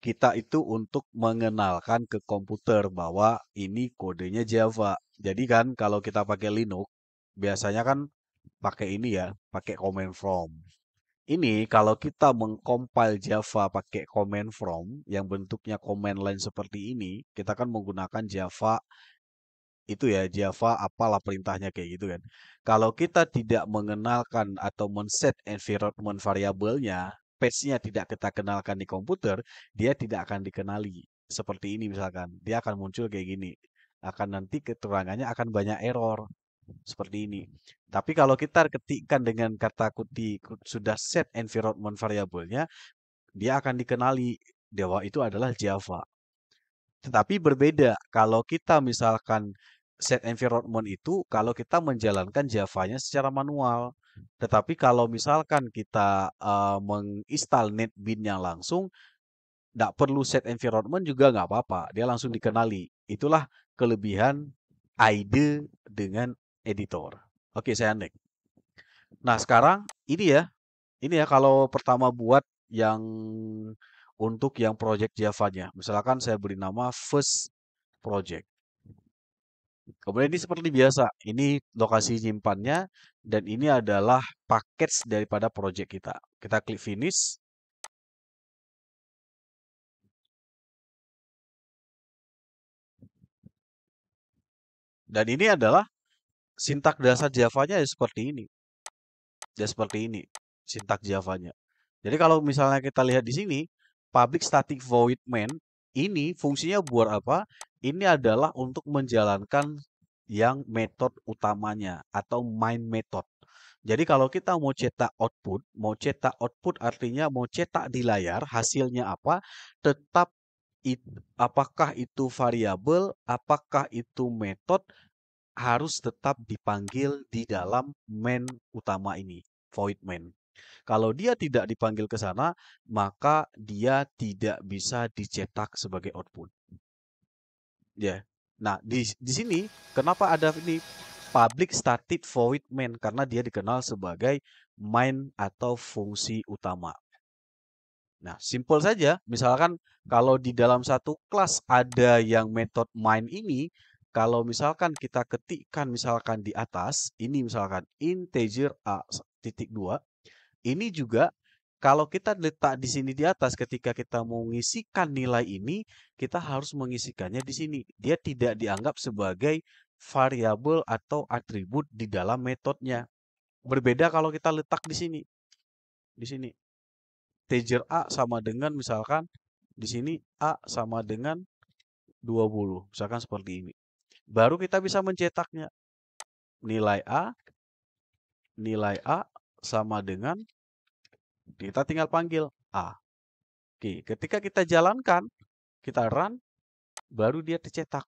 kita itu untuk mengenalkan ke komputer bahwa ini kodenya Java. Jadi kan kalau kita pakai Linux, biasanya kan pakai ini ya, pakai command from. Ini kalau kita mengcompile Java pakai command from yang bentuknya command line seperti ini, kita kan menggunakan Java itu ya, Java apalah perintahnya kayak gitu kan. Kalau kita tidak mengenalkan atau men-set environment variabelnya, patch-nya tidak kita kenalkan di komputer, dia tidak akan dikenali. Seperti ini misalkan, dia akan muncul kayak gini. Akan nanti keterangannya akan banyak error seperti ini. Tapi kalau kita ketikkan dengan kata kunci sudah set environment variabelnya, dia akan dikenali bahwa itu adalah Java. Tetapi berbeda kalau kita misalkan set environment itu kalau kita menjalankan Java-nya secara manual. Tetapi kalau misalkan kita menginstal NetBeans-nya langsung, nggak perlu set environment juga nggak apa-apa. Dia langsung dikenali. Itulah kelebihan IDE dengan editor. Oke, saya next. Nah, sekarang ini ya kalau pertama buat yang untuk yang project Java-nya. Misalkan saya beri nama first project. Kemudian ini seperti biasa, ini lokasi nyimpannya dan ini adalah package daripada project kita. Kita klik finish. Dan ini adalah sintak dasar Java-nya ya seperti ini. Ya seperti ini sintak Java-nya. Jadi kalau misalnya kita lihat di sini, public static void main ini fungsinya buat apa? Ini adalah untuk menjalankan yang metode utamanya atau main method. Jadi kalau kita mau cetak output artinya mau cetak di layar hasilnya apa, tetap apakah itu variabel, apakah itu metode harus tetap dipanggil di dalam main utama ini, void main. Kalau dia tidak dipanggil ke sana, maka dia tidak bisa dicetak sebagai output. Ya. Nah, di sini kenapa ada ini public static void main karena dia dikenal sebagai main atau fungsi utama. Nah, simpel saja. Misalkan kalau di dalam satu kelas ada yang metode main ini, kalau misalkan kita ketikkan misalkan di atas, ini misalkan integer a.2, ini juga kalau kita letak di sini di atas ketika kita mau mengisikan nilai ini, kita harus mengisikannya di sini. Dia tidak dianggap sebagai variabel atau atribut di dalam metodenya. Berbeda kalau kita letak di sini. Di sini. Integer A sama dengan misalkan di sini A sama dengan 20. Misalkan seperti ini. Baru kita bisa mencetaknya. Nilai A sama dengan kita tinggal panggil A. Oke, ketika kita jalankan, kita run, baru dia dicetak.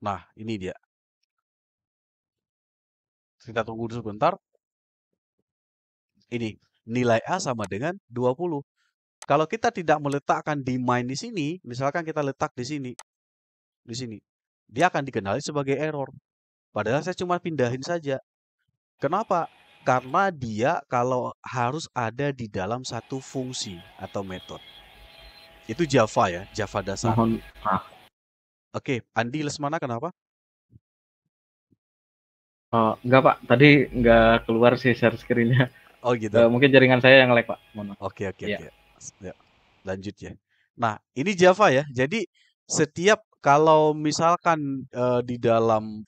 Nah, ini dia. Kita tunggu dulu sebentar. Ini, nilai A sama dengan 20. Kalau kita tidak meletakkan di main di sini, misalkan kita letak di sini, dia akan dikenali sebagai error. Padahal saya cuma pindahin saja. Kenapa? Karena dia kalau harus ada di dalam satu fungsi atau metode. Itu Java ya, Java dasar. Mohon Oke, Andi Lesmana kenapa? enggak Pak, tadi nggak keluar sih share screen-nya. Oh gitu. Mungkin jaringan saya yang lag Pak. Mohon maaf. Oke. Iya. Ya, lanjut ya. Nah, ini Java ya. Jadi setiap kalau misalkan di dalam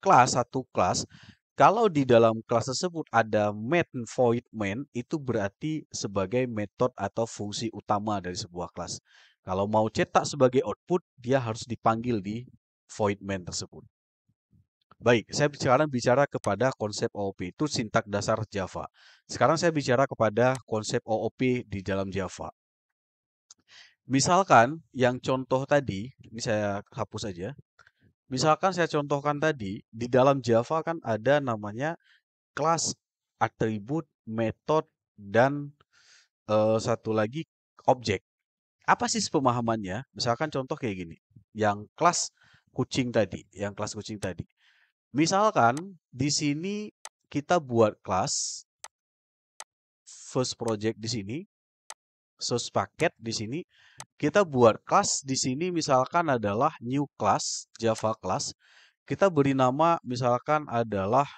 satu kelas, kalau di dalam kelas tersebut ada main void main, itu berarti sebagai metode atau fungsi utama dari sebuah kelas. Kalau mau cetak sebagai output, dia harus dipanggil di void main tersebut. Baik, saya sekarang bicara kepada konsep OOP, itu sintak dasar Java. Sekarang saya bicara kepada konsep OOP di dalam Java. Misalkan yang contoh tadi, ini saya hapus aja. Misalkan saya contohkan tadi, di dalam Java kan ada namanya kelas, atribut, metode, dan satu lagi objek. Apa sih pemahamannya? Misalkan contoh kayak gini, yang kelas kucing tadi. Misalkan di sini kita buat kelas first project di sini, source paket di sini, kita buat kelas di sini misalkan adalah new class, Java class. Kita beri nama misalkan adalah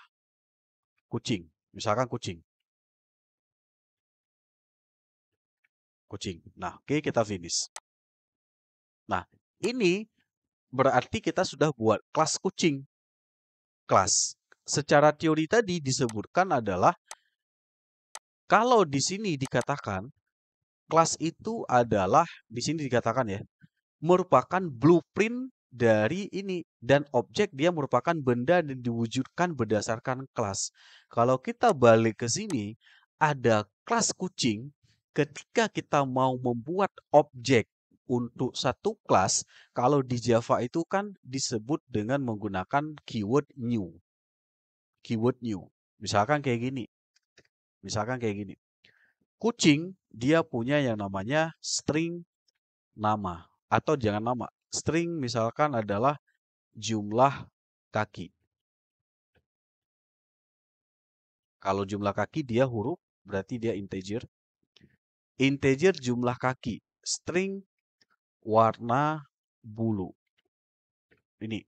kucing. Misalkan kucing. Kucing. Nah, oke kita finish. Nah, ini berarti kita sudah buat kelas kucing. Kelas. Secara teori tadi disebutkan adalah kalau di sini dikatakan kelas itu adalah di sini dikatakan ya merupakan blueprint dari ini dan objek dia merupakan benda yang diwujudkan berdasarkan kelas. Kalau kita balik ke sini ada kelas kucing ketika kita mau membuat objek untuk satu kelas kalau di Java itu kan disebut dengan menggunakan keyword new. Keyword new. Misalkan kayak gini. Misalkan kayak gini. Kucing dia punya yang namanya string nama atau jangan nama. String misalkan adalah jumlah kaki. Kalau jumlah kaki dia huruf berarti dia integer. Integer jumlah kaki. String warna bulu. Ini.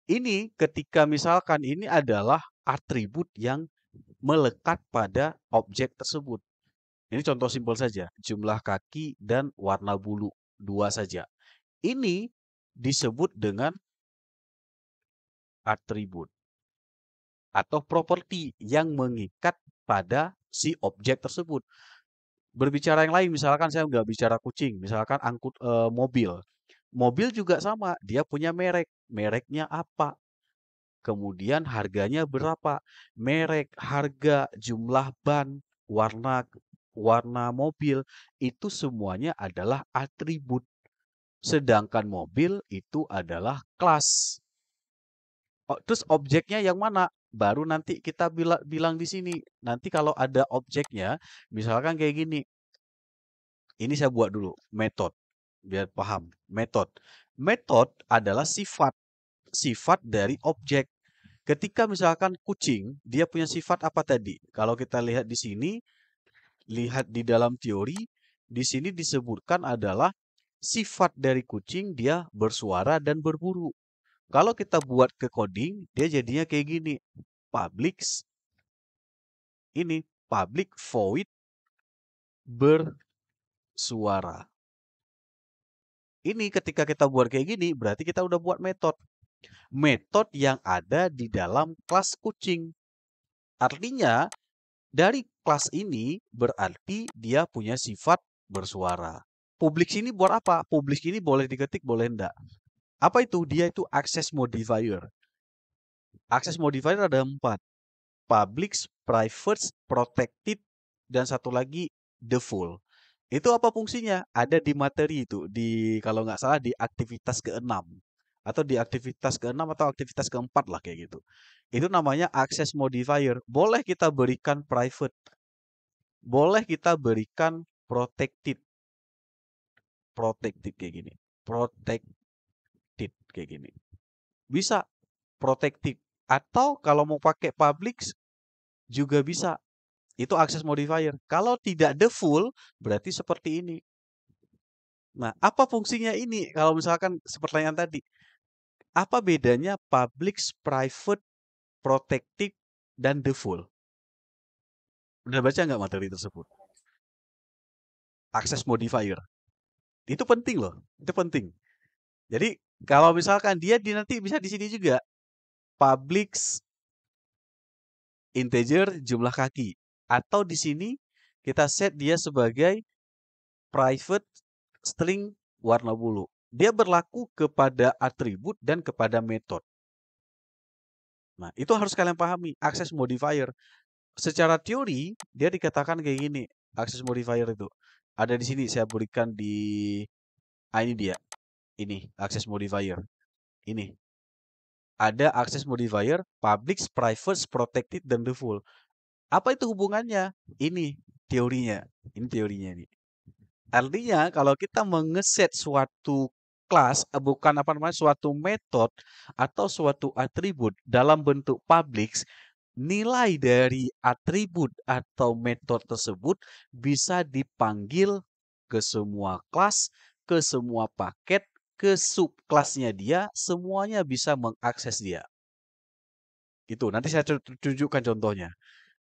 Ini ketika misalkan ini adalah atribut yang melekat pada objek tersebut. Ini contoh simpel saja. Jumlah kaki dan warna bulu. Dua saja. Ini disebut dengan atribut atau properti yang mengikat pada si objek tersebut. Berbicara yang lain, misalkan saya nggak bicara kucing, misalkan mobil. Mobil juga sama, dia punya merek. Mereknya apa? Kemudian harganya berapa? Merek, harga, jumlah ban, warna warna mobil itu semuanya adalah atribut. Sedangkan mobil itu adalah kelas. Terus objeknya yang mana? Baru nanti kita bilang di sini. Nanti kalau ada objeknya, misalkan kayak gini. Ini saya buat dulu, method. Biar paham. Method. Method adalah sifat. Sifat dari objek. Ketika misalkan kucing, dia punya sifat apa tadi? Kalau kita lihat di sini, lihat di dalam teori, di sini disebutkan adalah sifat dari kucing dia bersuara dan berburu. Kalau kita buat ke coding, dia jadinya kayak gini. Public void bersuara. Ini ketika kita buat kayak gini, berarti kita udah buat metode. Metode yang ada di dalam kelas kucing. Artinya, dari kelas ini berarti dia punya sifat bersuara. Public sini buat apa? Public ini boleh diketik, boleh enggak. Apa itu? Dia itu access modifier. Access modifier ada 4. Public, private, protected, dan satu lagi default. Itu apa fungsinya? Ada di materi itu, di kalau nggak salah di aktivitas ke-6 atau di aktivitas ke-6 atau aktivitas ke-4 lah kayak gitu. Itu namanya access modifier. Boleh kita berikan private. Boleh kita berikan protected. Protected kayak gini. Protected kayak gini. Bisa protected. Atau kalau mau pakai public juga bisa. Itu access modifier. Kalau tidak default, berarti seperti ini. Nah, apa fungsinya ini? Kalau misalkan seperti pertanyaan tadi, apa bedanya public, private, protected, dan default? Udah baca nggak materi tersebut? Access modifier. Itu penting loh. Itu penting. Jadi, kalau misalkan dia nanti bisa di sini juga. Public integer jumlah kaki. Atau di sini kita set dia sebagai private string warna bulu. Dia berlaku kepada atribut dan kepada metode. Nah, itu harus kalian pahami. Access modifier. Secara teori, dia dikatakan kayak gini. Access modifier itu. Ada di sini, saya berikan di... ini dia. Ini, access modifier. Ini. Ada access modifier, public, private, protected, dan default. Apa itu hubungannya? Ini teorinya. Ini teorinya nih. Artinya kalau kita mengeset suatu kelas, bukan apa namanya, suatu metode atau suatu atribut dalam bentuk public, nilai dari atribut atau metode tersebut bisa dipanggil ke semua kelas, ke semua paket, ke subkelasnya dia, semuanya bisa mengakses dia. Itu, nanti saya tunjukkan contohnya.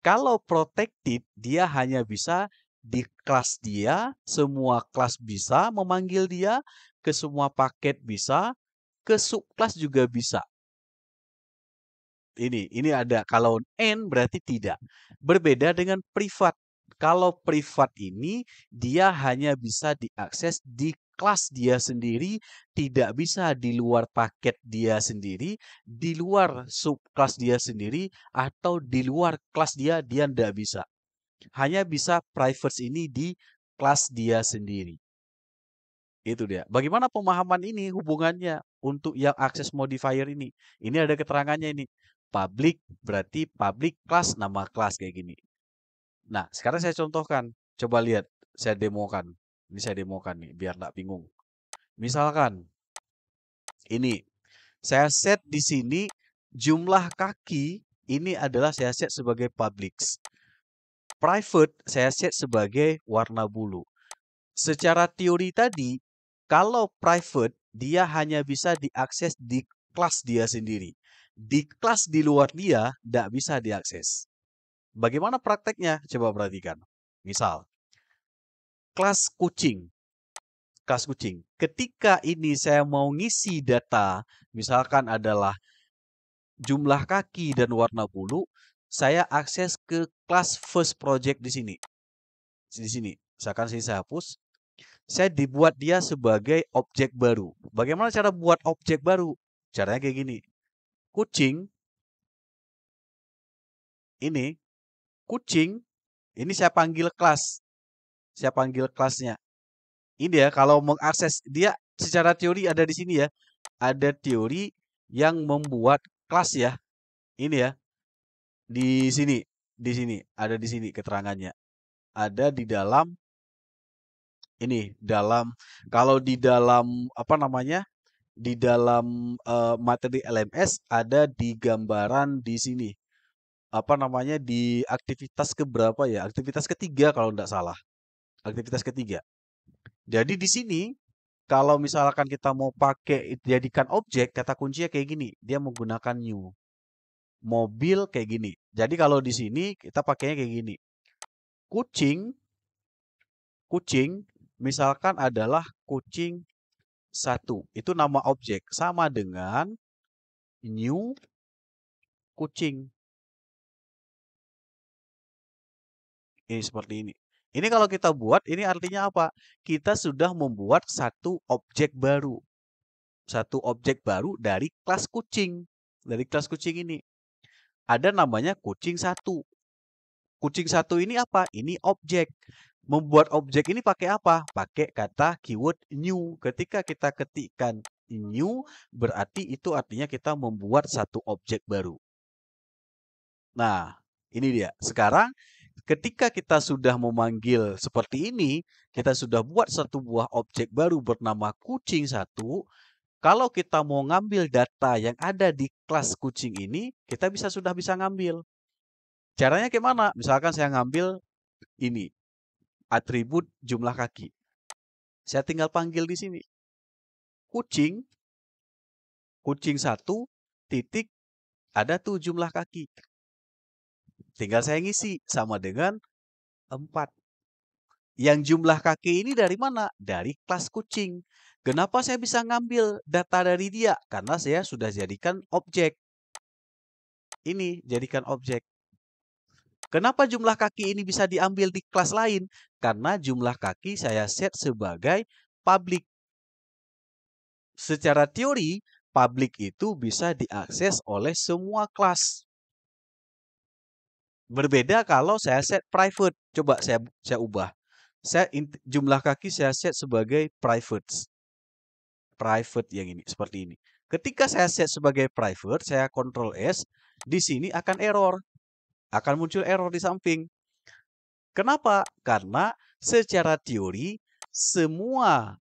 Kalau protected, dia hanya bisa di kelas dia, semua kelas bisa memanggil dia, ke semua paket bisa, ke subkelas juga bisa. Ini ada. Kalau N berarti tidak. Berbeda dengan privat. Kalau privat ini, dia hanya bisa diakses di kelas dia sendiri, tidak bisa di luar paket dia sendiri, di luar subkelas dia sendiri, atau di luar kelas dia tidak bisa. Hanya bisa private ini di kelas dia sendiri. Itu dia. Bagaimana pemahaman ini hubungannya untuk yang akses modifier ini? Ini ada keterangannya ini. Public berarti public class, nama kelas kayak gini. Nah, sekarang saya contohkan. Coba lihat, saya demokan. Ini saya demokan nih, biar nggak bingung. Misalkan, ini. Saya set di sini jumlah kaki, ini adalah saya set sebagai public. Private, saya set sebagai warna bulu. Secara teori tadi, kalau private, dia hanya bisa diakses di kelas dia sendiri. Di kelas di luar dia, tidak bisa diakses. Bagaimana prakteknya? Coba perhatikan. Misal, kelas kucing. Kelas kucing. Ketika ini saya mau ngisi data, misalkan adalah jumlah kaki dan warna bulu, saya akses ke kelas first project di sini. Di sini. Misalkan sini saya hapus. Saya dibuat dia sebagai objek baru. Bagaimana cara buat objek baru? Caranya kayak gini. Kucing. Ini. Kucing. Ini saya panggil kelas. Saya panggil kelasnya. Ini ya, kalau mengakses dia secara teori ada di sini ya. Ada teori yang membuat kelas ya. Ini ya. Di sini. Di sini. Ada di sini keterangannya. Ada di dalam ini. Kalau di dalam apa namanya? Di dalam materi LMS ada di gambaran di sini. Apa namanya? Di aktivitas keberapa ya? Aktivitas ketiga kalau tidak salah. Aktivitas ketiga. Jadi di sini kalau misalkan kita mau pakai jadikan objek, kata kuncinya kayak gini. Dia menggunakan new. Mobil kayak gini. Jadi kalau di sini kita pakainya kayak gini. Kucing misalkan adalah kucing 1. Itu nama objek sama dengan new kucing. Ini seperti ini. Ini kalau kita buat, ini artinya apa? Kita sudah membuat satu objek baru. Satu objek baru dari kelas kucing. Dari kelas kucing ini. Ada namanya kucing 1. Kucing 1 ini apa? Ini objek. Membuat objek ini pakai apa? Pakai kata keyword new. Ketika kita ketikkan new, berarti itu artinya kita membuat satu objek baru. Nah, ini dia. Sekarang, ketika kita sudah memanggil seperti ini, kita sudah buat satu buah objek baru bernama kucing 1. Kalau kita mau ngambil data yang ada di kelas kucing ini, kita sudah bisa ngambil. Caranya gimana? Misalkan saya ngambil ini, atribut jumlah kaki. Saya tinggal panggil di sini. Kucing 1, titik, ada tuh jumlah kaki. Tinggal saya ngisi, sama dengan 4. Yang jumlah kaki ini dari mana? Dari kelas kucing. Kenapa saya bisa ngambil data dari dia? Karena saya sudah jadikan objek. Ini, jadikan objek. Kenapa jumlah kaki ini bisa diambil di kelas lain? Karena jumlah kaki saya set sebagai public. Secara teori, public itu bisa diakses oleh semua kelas. Berbeda kalau saya set private. Coba saya ubah. Jumlah kaki saya set sebagai private. Private yang ini, seperti ini. Ketika saya set sebagai private, saya Ctrl S, di sini akan error. Akan muncul error di samping. Kenapa? Karena secara teori semua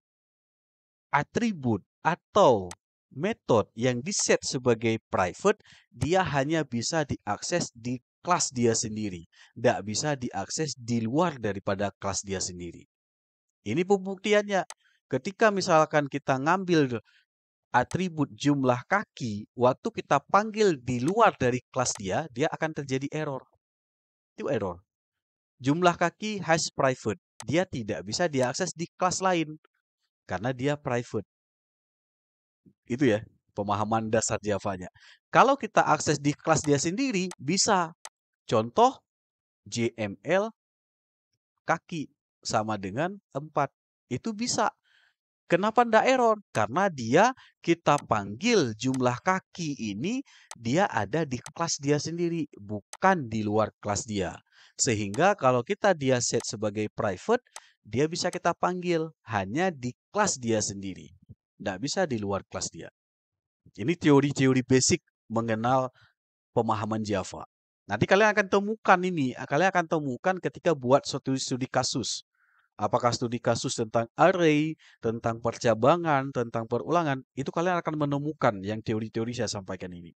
atribut atau metode yang diset sebagai private, dia hanya bisa diakses di kelas dia sendiri. Tidak bisa diakses di luar daripada kelas dia sendiri. Ini pembuktiannya. Ketika misalkan kita ngambil atribut jumlah kaki, waktu kita panggil di luar dari kelas dia, dia akan terjadi error. Itu error. Jumlah kaki hash private. Dia tidak bisa diakses di kelas lain. Karena dia private. Itu ya, pemahaman dasar Java-nya. Kalau kita akses di kelas dia sendiri, bisa. Contoh, JML kaki sama dengan 4. Itu bisa. Kenapa ndak error? Karena kita panggil jumlah kaki ini, dia ada di kelas dia sendiri, bukan di luar kelas dia. Sehingga kalau dia set sebagai private, dia bisa kita panggil hanya di kelas dia sendiri. Nggak bisa di luar kelas dia. Ini teori-teori basic mengenal pemahaman Java. Nanti kalian akan temukan ketika buat suatu studi kasus. Apakah studi kasus tentang array, tentang percabangan, tentang perulangan, itu kalian akan menemukan yang teori-teori saya sampaikan ini.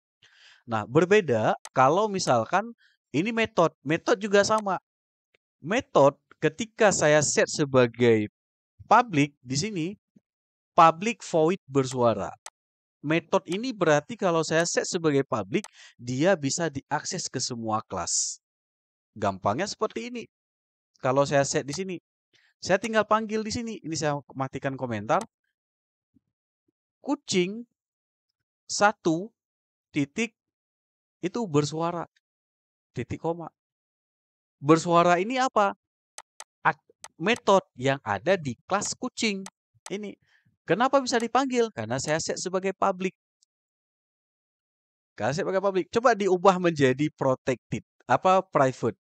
Nah, berbeda kalau misalkan ini metode. Metode juga sama. Metode ketika saya set sebagai public di sini, public void bersuara. Metode ini berarti kalau saya set sebagai public, dia bisa diakses ke semua kelas. Gampangnya seperti ini. Kalau saya set di sini, saya tinggal panggil di sini. Ini saya matikan komentar. Kucing 1 titik itu bersuara. Titik koma. Bersuara ini apa? Metode yang ada di kelas kucing. Ini. Kenapa bisa dipanggil? Karena saya set sebagai public. Karena saya sebagai public. Coba diubah menjadi protected. Private.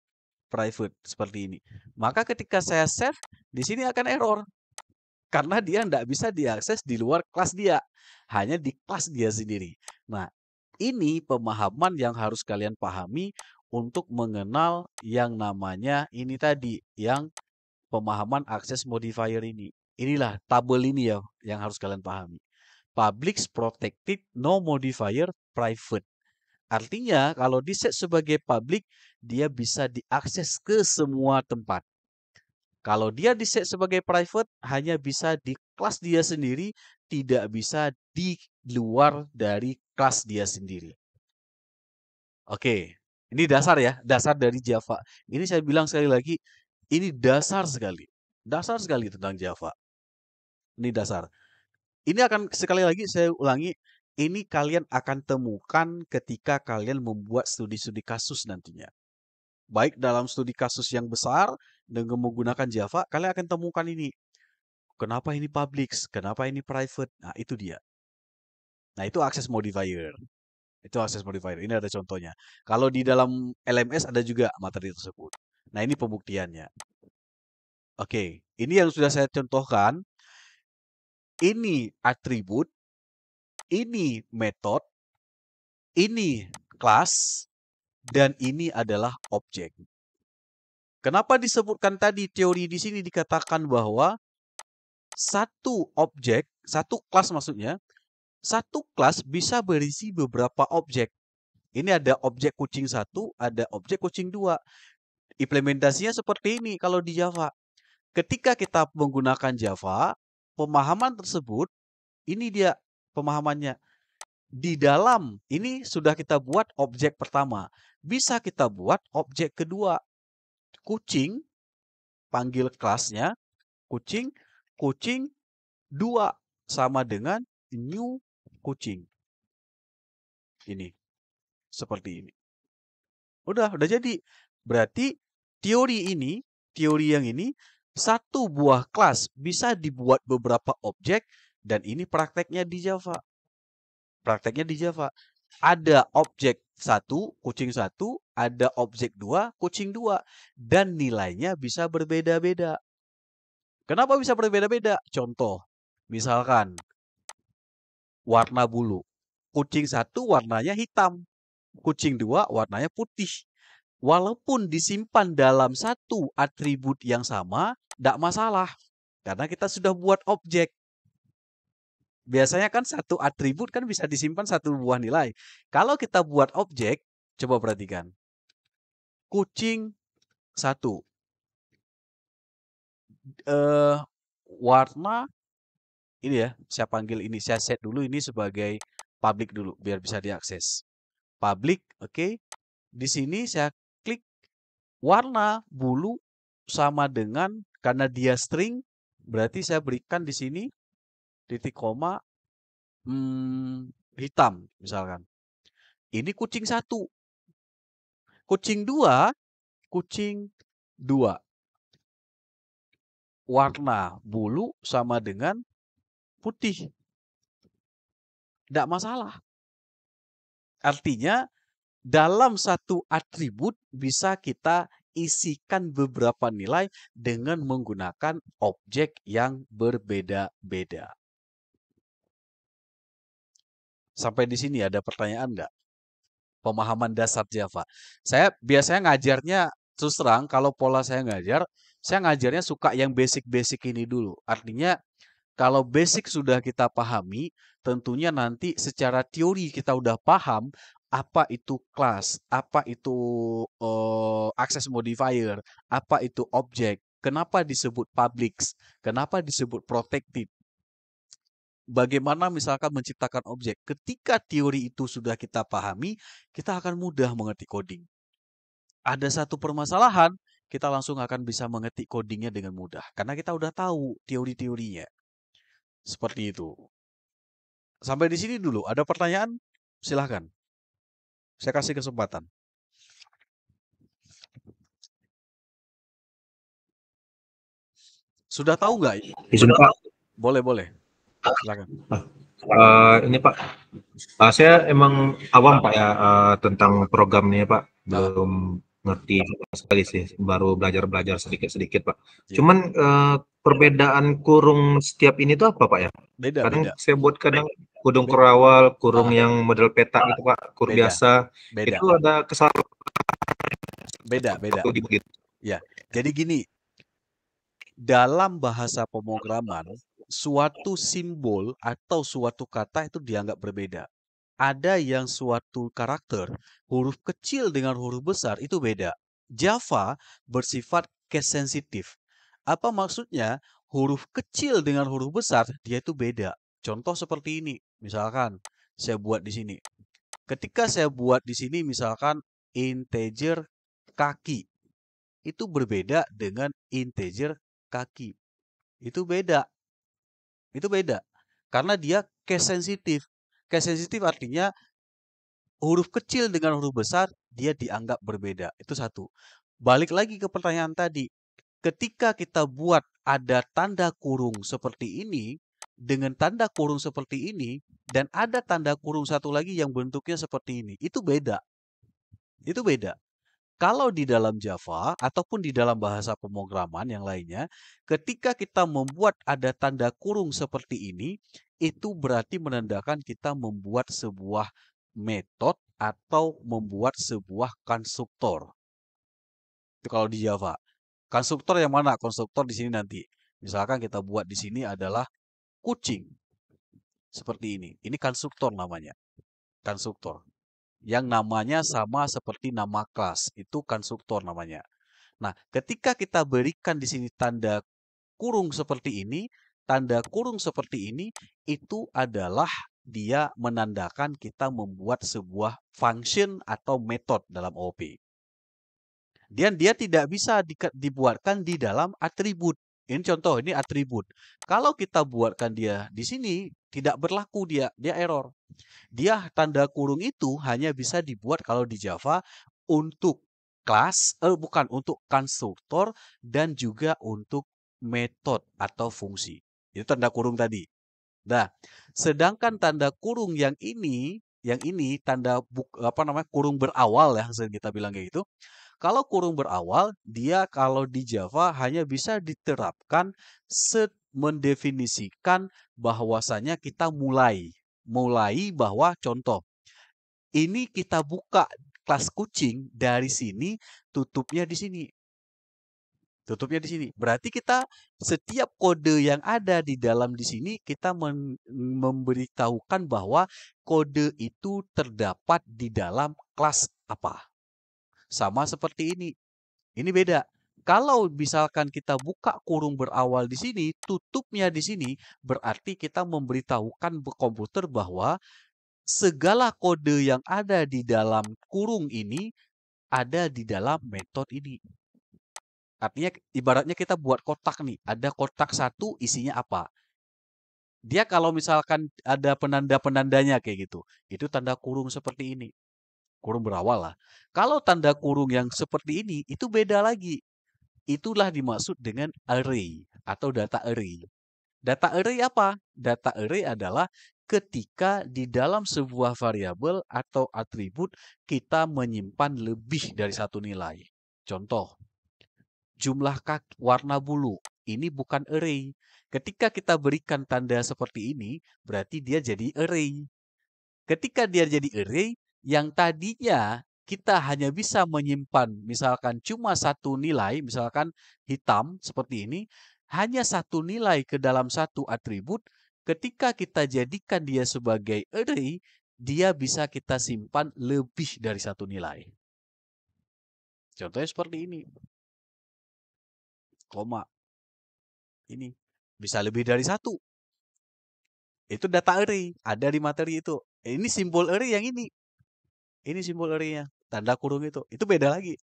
Private seperti ini. Maka ketika saya save, di sini akan error. Karena dia tidak bisa diakses di luar kelas dia. Hanya di kelas dia sendiri. Nah, ini pemahaman yang harus kalian pahami untuk mengenal yang namanya ini tadi. Yang pemahaman akses modifier ini. Inilah tabel ini ya yang harus kalian pahami. Public protected, no modifier, private. Artinya kalau diset sebagai public, dia bisa diakses ke semua tempat. Kalau dia diset sebagai private, hanya bisa di kelas dia sendiri, tidak bisa di luar dari kelas dia sendiri. Oke, ini dasar ya, dasar dari Java. Ini saya bilang sekali lagi, ini dasar sekali. Dasar sekali tentang Java. Ini dasar. Ini akan sekali lagi saya ulangi, ini kalian akan temukan ketika kalian membuat studi-studi kasus nantinya. Baik dalam studi kasus yang besar dengan menggunakan Java, kalian akan temukan ini. Kenapa ini public? Kenapa ini private? Nah, itu dia. Nah, itu access modifier. Itu access modifier. Ini ada contohnya. Kalau di dalam LMS ada juga materi tersebut. Nah, ini pembuktiannya. Oke, ini yang sudah saya contohkan. Ini atribut, ini metode, ini kelas, dan ini adalah objek. Kenapa disebutkan tadi teori di sini dikatakan bahwa satu objek, satu kelas maksudnya, satu kelas bisa berisi beberapa objek. Ini ada objek kucing 1, ada objek kucing 2. Implementasinya seperti ini kalau di Java. Ketika kita menggunakan Java, pemahaman tersebut, ini dia pemahamannya. Di dalam ini sudah kita buat objek pertama. Bisa kita buat objek kedua. Kucing, panggil kelasnya, kucing 2 sama dengan new kucing. Ini. Seperti ini. Udah jadi. Berarti teori yang ini, satu buah kelas bisa dibuat beberapa objek, dan ini prakteknya di Java. Prakteknya di Java. Ada objek 1, kucing 1, ada objek 2, kucing 2. Dan nilainya bisa berbeda-beda. Kenapa bisa berbeda-beda? Contoh, misalkan warna bulu. Kucing 1 warnanya hitam. Kucing 2 warnanya putih. Walaupun disimpan dalam satu atribut yang sama, tidak masalah. Karena kita sudah buat objek. Biasanya kan satu atribut kan bisa disimpan satu buah nilai. Kalau kita buat objek, coba perhatikan. Kucing 1. Warna ini ya, saya panggil ini, saya set dulu ini sebagai public dulu biar bisa diakses. Public, oke. Di sini saya klik warna bulu sama dengan, karena dia string, berarti saya berikan di sini titik koma hitam misalkan. Ini kucing 1. Kucing 2, kucing 2. Warna bulu sama dengan putih. Tidak masalah. Artinya dalam satu atribut bisa kita isikan beberapa nilai dengan menggunakan objek yang berbeda-beda. Sampai di sini ada pertanyaan nggak? Pemahaman dasar Java. Saya biasanya ngajarnya, terus terang kalau pola saya ngajarnya suka yang basic-basic ini dulu. Artinya kalau basic sudah kita pahami, tentunya nanti secara teori kita udah paham apa itu class, apa itu access modifier, apa itu objek, kenapa disebut publics, kenapa disebut protected. Bagaimana misalkan menciptakan objek. Ketika teori itu sudah kita pahami, kita akan mudah mengetik coding. Ada satu permasalahan, kita langsung akan bisa mengetik codingnya dengan mudah. Karena kita udah tahu teori-teorinya. Seperti itu. Sampai di sini dulu. Ada pertanyaan? Silahkan. Saya kasih kesempatan. Sudah tahu nggak? Sudah Pak. Boleh. Silakan. Ini Pak, saya emang awam Pak ya tentang programnya Pak. Belum ngerti sama sekali sih, baru belajar sedikit-sedikit Pak. Iya. Cuman perbedaan kurung setiap ini tuh apa Pak ya? Beda. Saya buat kadang kurung kerawal, kurung yang model peta gitu Pak, kurung biasa. Beda. Itu ada kesalahan. Beda. Ya, jadi gini. Dalam bahasa pemrograman, suatu simbol atau suatu kata itu dianggap berbeda. Ada yang suatu karakter, huruf kecil dengan huruf besar itu beda. Java bersifat case sensitif. Apa maksudnya? Huruf kecil dengan huruf besar dia itu beda. Contoh seperti ini. Misalkan saya buat di sini. Ketika saya buat di sini misalkan integer kaki. Itu berbeda dengan integer kaki. Itu beda. Karena dia case sensitif. Case sensitif artinya huruf kecil dengan huruf besar dia dianggap berbeda. Itu satu. Balik lagi ke pertanyaan tadi. Ketika kita buat ada tanda kurung seperti ini, dengan tanda kurung seperti ini, dan ada tanda kurung satu lagi yang bentuknya seperti ini. Itu beda. Kalau di dalam Java ataupun di dalam bahasa pemrograman yang lainnya, ketika kita membuat ada tanda kurung seperti ini, itu berarti menandakan kita membuat sebuah metode atau membuat sebuah konstruktor. Itu kalau di Java. Konstruktor yang mana? Konstruktor di sini nanti. Misalkan kita buat di sini adalah kucing. Seperti ini. Ini konstruktor namanya. Konstruktor. Yang namanya sama seperti nama kelas. Itu konstruktor namanya. Nah, ketika kita berikan di sini tanda kurung seperti ini, itu adalah dia menandakan kita membuat sebuah function atau metode dalam OOP. Dan dia tidak bisa dibuatkan di dalam atribut. Ini contoh, ini atribut. Kalau kita buatkan dia di sini, tidak berlaku dia error. Dia tanda kurung itu hanya bisa dibuat kalau di Java untuk kelas, bukan untuk konstruktor dan juga untuk metode atau fungsi. Itu tanda kurung tadi. Nah, sedangkan tanda kurung yang ini tanda kurung berawal ya, sering kita bilang kayak gitu. Kalau kurung berawal, dia kalau di Java hanya bisa diterapkan mendefinisikan bahwasanya kita mulai bahwa contoh ini kita buka kelas kucing dari sini, tutupnya di sini. Tutupnya di sini. Berarti kita setiap kode yang ada di dalam di sini kita memberitahukan bahwa kode itu terdapat di dalam kelas apa. Sama seperti ini. Ini beda. Kalau misalkan kita buka kurung berawal di sini, tutupnya di sini, berarti kita memberitahukan komputer bahwa segala kode yang ada di dalam kurung ini ada di dalam metode ini. Artinya ibaratnya kita buat kotak nih, ada kotak satu isinya apa. Dia kalau misalkan ada penanda-penandanya kayak gitu, itu tanda kurung seperti ini. Kurung berawal lah. Kalau tanda kurung yang seperti ini, itu beda lagi. Itulah dimaksud dengan array atau data array. Data array apa? Data array adalah ketika di dalam sebuah variabel atau atribut kita menyimpan lebih dari satu nilai. Contoh, jumlah warna bulu. Ini bukan array. Ketika kita berikan tanda seperti ini, berarti dia jadi array. Ketika dia jadi array, yang tadinya kita hanya bisa menyimpan misalkan cuma satu nilai, misalkan hitam seperti ini, hanya satu nilai ke dalam satu atribut, ketika kita jadikan dia sebagai array, dia bisa kita simpan lebih dari satu nilai. Contohnya seperti ini. Koma. Ini. Bisa lebih dari satu. Itu data array. Ada di materi itu. Ini simbol array yang ini. Ini simbol array-nya. Tanda kurung itu. Itu beda lagi.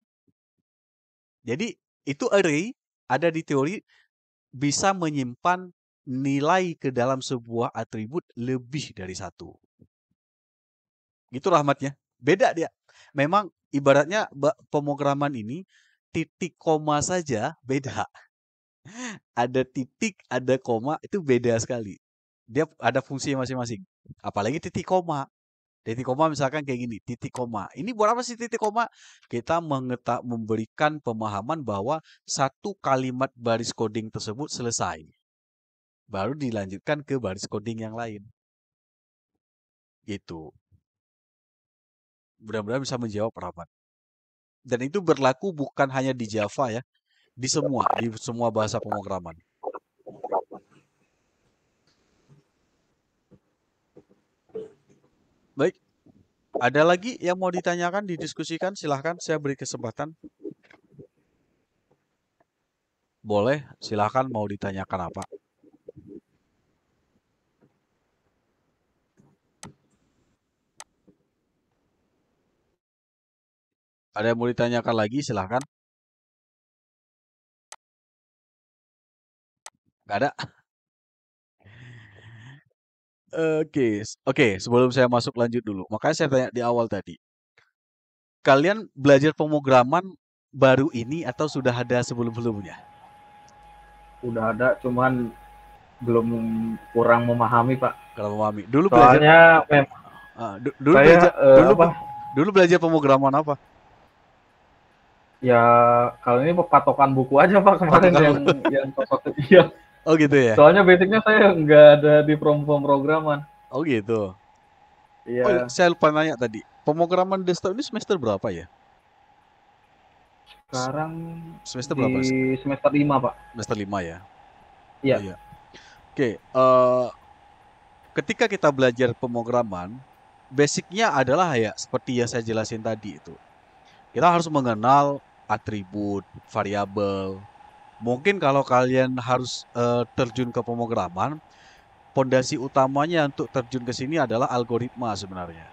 Jadi, itu array ada di teori bisa menyimpan nilai ke dalam sebuah atribut lebih dari satu. Gitu rahmatnya. Beda dia. Memang ibaratnya pemrograman ini titik koma saja beda. Ada titik, ada koma, itu beda sekali. Dia ada fungsi masing-masing. Apalagi titik koma. Titik koma misalkan kayak gini, titik koma. Ini buat apa sih titik koma? Kita memberikan pemahaman bahwa satu kalimat baris coding tersebut selesai. Baru dilanjutkan ke baris coding yang lain. Gitu. Mudah-mudahan bisa menjawab Rahmat. Dan itu berlaku bukan hanya di Java ya. Di semua bahasa pemrograman. Baik. Ada lagi yang mau ditanyakan, didiskusikan? Silahkan, saya beri kesempatan. Boleh, silahkan mau ditanyakan apa. Ada yang mau ditanyakan lagi, silahkan. Gak ada? Oke, sebelum saya masuk lanjut dulu. Makanya saya tanya di awal tadi. Kalian belajar pemrograman baru ini atau sudah ada sebelum-sebelumnya? Udah ada, cuman belum kurang memahami, Pak. Kalau memahami. Dulu Soalnya belajar, saya dulu belajar pemrograman apa? Ya kalau ini patokan buku aja Pak kemarin yang cocok. Iya. Oh gitu ya. Soalnya basicnya saya nggak ada di pemrograman. Oh gitu. Iya. Oh, saya lupa nanya tadi. Pemrograman desktop ini semester berapa ya? Sekarang semester di berapa sih? semester 5 Pak. Semester 5 ya? Iya. Oh, iya. Oke, ketika kita belajar pemrograman, basicnya adalah ya seperti yang saya jelasin tadi itu. Kita harus mengenal atribut, variabel. Mungkin kalau kalian harus terjun ke pemrograman, fondasi utamanya untuk terjun ke sini adalah algoritma sebenarnya.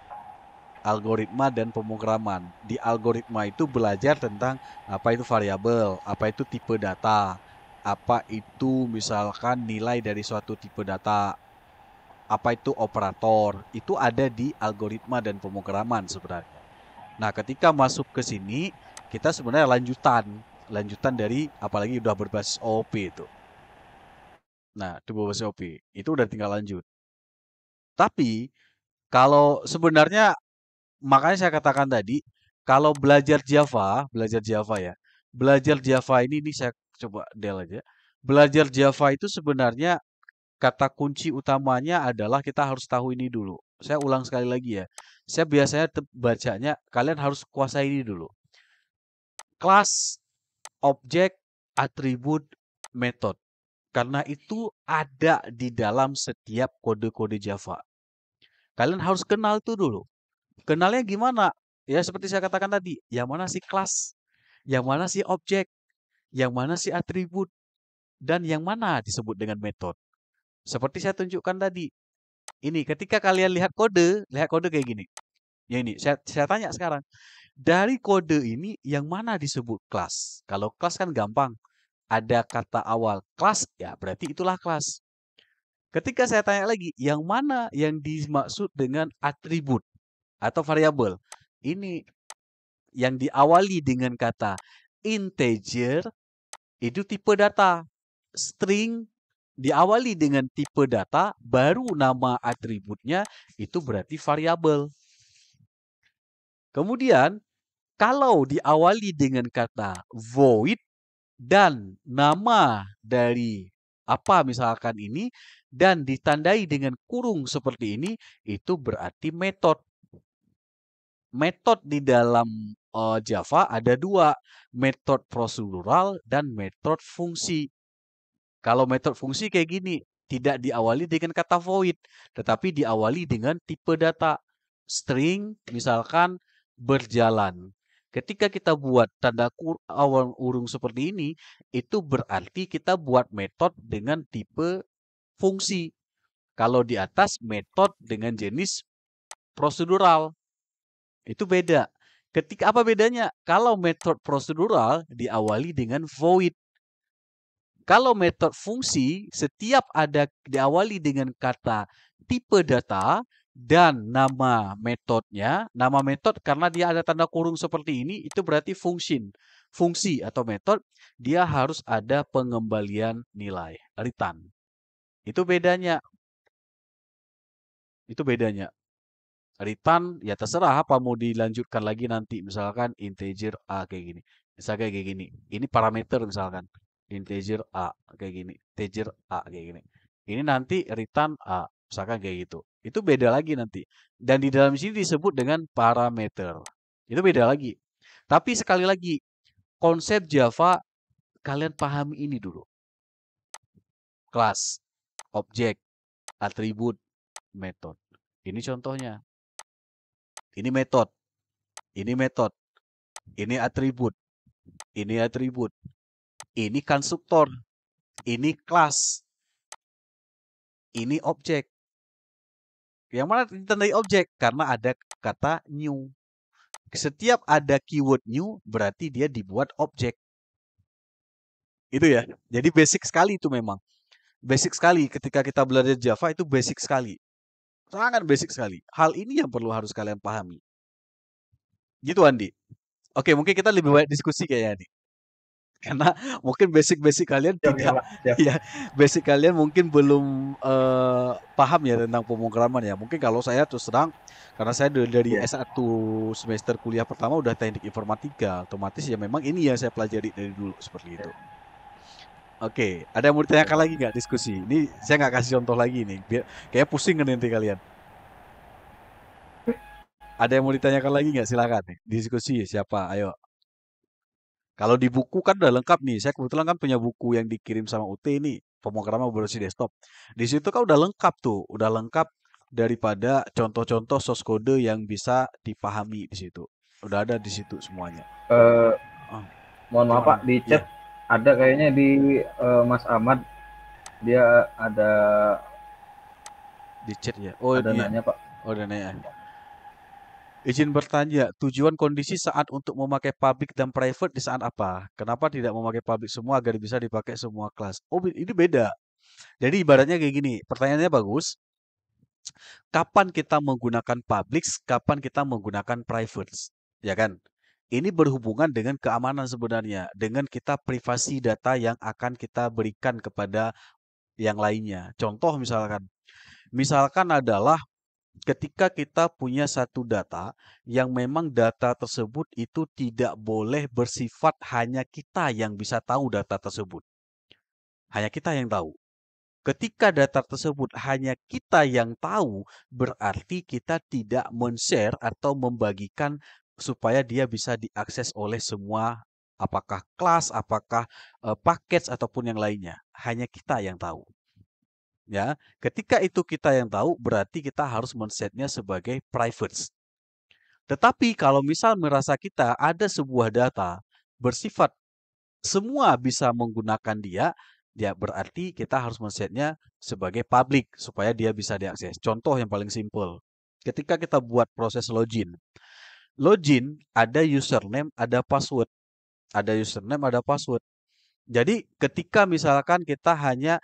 Algoritma dan pemrograman. Di algoritma itu belajar tentang apa itu variabel, apa itu tipe data, apa itu misalkan nilai dari suatu tipe data, apa itu operator. Itu ada di algoritma dan pemrograman sebenarnya. Nah, ketika masuk ke sini, kita sebenarnya lanjutan dari apalagi udah berbasis OOP itu. Nah, itu berbasis OOP. Itu udah tinggal lanjut. Tapi kalau sebenarnya makanya saya katakan tadi, kalau belajar Java ya. Belajar Java ini saya coba del aja. Belajar Java itu sebenarnya kata kunci utamanya adalah kita harus tahu ini dulu. Saya ulang sekali lagi ya. Saya biasanya bacanya kalian harus kuasai ini dulu. Kelas, objek, atribut method. Karena itu ada di dalam setiap kode-kode Java. Kalian harus kenal itu dulu. Kenalnya gimana? Ya seperti saya katakan tadi, yang mana sih kelas, yang mana sih objek, yang mana sih atribut, dan yang mana disebut dengan metode. Seperti saya tunjukkan tadi. Ini ketika kalian lihat kode kayak gini. Ya ini, saya tanya sekarang. Dari kode ini yang mana disebut kelas? Kalau kelas kan gampang. Ada kata awal kelas, ya berarti itulah kelas. Ketika saya tanya lagi, yang mana yang dimaksud dengan atribut atau variabel? Ini yang diawali dengan kata integer, itu tipe data. String diawali dengan tipe data, baru nama atributnya, itu berarti variabel. Kemudian, kalau diawali dengan kata void dan nama dari apa misalkan ini, dan ditandai dengan kurung seperti ini, itu berarti metode. Metode di dalam Java ada dua, metode prosedural dan metode fungsi. Kalau metode fungsi kayak gini, tidak diawali dengan kata void, tetapi diawali dengan tipe data. String, misalkan berjalan. Ketika kita buat tanda awal urung seperti ini, itu berarti kita buat metode dengan tipe fungsi. Kalau di atas metode dengan jenis prosedural. Itu beda. Apa bedanya? Kalau metode prosedural diawali dengan void. Kalau metode fungsi, setiap ada diawali dengan kata tipe data dan nama metodenya. Nama metode karena dia ada tanda kurung seperti ini, itu berarti fungsi atau metode, dia harus ada pengembalian nilai, return. Itu bedanya. Return ya terserah apa mau dilanjutkan lagi nanti, misalkan integer A kayak gini. Misalkan kayak gini. Ini parameter misalkan. Integer A kayak gini. Integer A kayak gini. Ini nanti return A, misalkan kayak gitu. Itu beda lagi nanti. Dan di dalam sini disebut dengan parameter. Itu beda lagi. Tapi sekali lagi, konsep Java kalian pahami ini dulu. Kelas, objek, atribut, metode. Ini contohnya. Ini metode. Ini metode. Ini atribut. Ini atribut. Ini konstruktor. Ini kelas. Ini objek. Yang mana ditandai objek? Karena ada kata new. Setiap ada keyword new, berarti dia dibuat objek. Itu ya. Jadi basic sekali itu memang. Basic sekali ketika kita belajar Java itu basic sekali. Sangat basic sekali. Hal ini yang perlu harus kalian pahami. Gitu Andi. Oke, mungkin kita lebih banyak diskusi kayaknya nih. Karena mungkin basic-basic kalian tidak, ya basic kalian mungkin belum paham ya tentang pemrograman ya. Mungkin kalau saya terus terang, karena saya dari S1 semester kuliah pertama udah teknik informatika, otomatis ya memang ini yang saya pelajari dari dulu seperti itu. Oke, ada yang mau ditanyakan lagi nggak diskusi? Ini saya nggak kasih contoh lagi nih, biar kayak pusing kan nanti kalian. Ada yang mau ditanyakan lagi nggak? Silakan nih, diskusi siapa? Ayo. Kalau di buku kan udah lengkap nih. Saya kebetulan kan punya buku yang dikirim sama UT ini, pemrograman berbasis desktop. Di situ kan udah lengkap tuh, udah lengkap daripada contoh-contoh source code yang bisa dipahami di situ. Udah ada di situ semuanya. Mohon maaf Pak, di chat ada kayaknya di Mas Ahmad, dia ada di chat ya. Oh, ada nanya Pak. Oh, ada nanya. Izin bertanya, tujuan kondisi saat untuk memakai public dan private di saat apa? Kenapa tidak memakai public semua agar bisa dipakai semua kelas? Oh, ini beda. Jadi ibaratnya kayak gini, pertanyaannya bagus. Kapan kita menggunakan public, kapan kita menggunakan private? Ya kan? Ini berhubungan dengan keamanan sebenarnya, dengan kita privasi data yang akan kita berikan kepada yang lainnya. Contoh misalkan adalah ketika kita punya satu data yang memang data tersebut itu tidak boleh bersifat hanya kita yang bisa tahu data tersebut. Hanya kita yang tahu. Ketika data tersebut hanya kita yang tahu, berarti kita tidak men-share atau membagikan supaya dia bisa diakses oleh semua Apakah kelas, apakah package ataupun yang lainnya. Hanya kita yang tahu. Ya, ketika itu kita yang tahu, berarti kita harus men-setnya sebagai private. Tetapi kalau misal merasa kita ada sebuah data bersifat semua bisa menggunakan dia, ya berarti kita harus men-setnya sebagai public supaya dia bisa diakses. Contoh yang paling simpel. Ketika kita buat proses login. Login ada username, ada password. Ada username, ada password. Jadi ketika misalkan kita hanya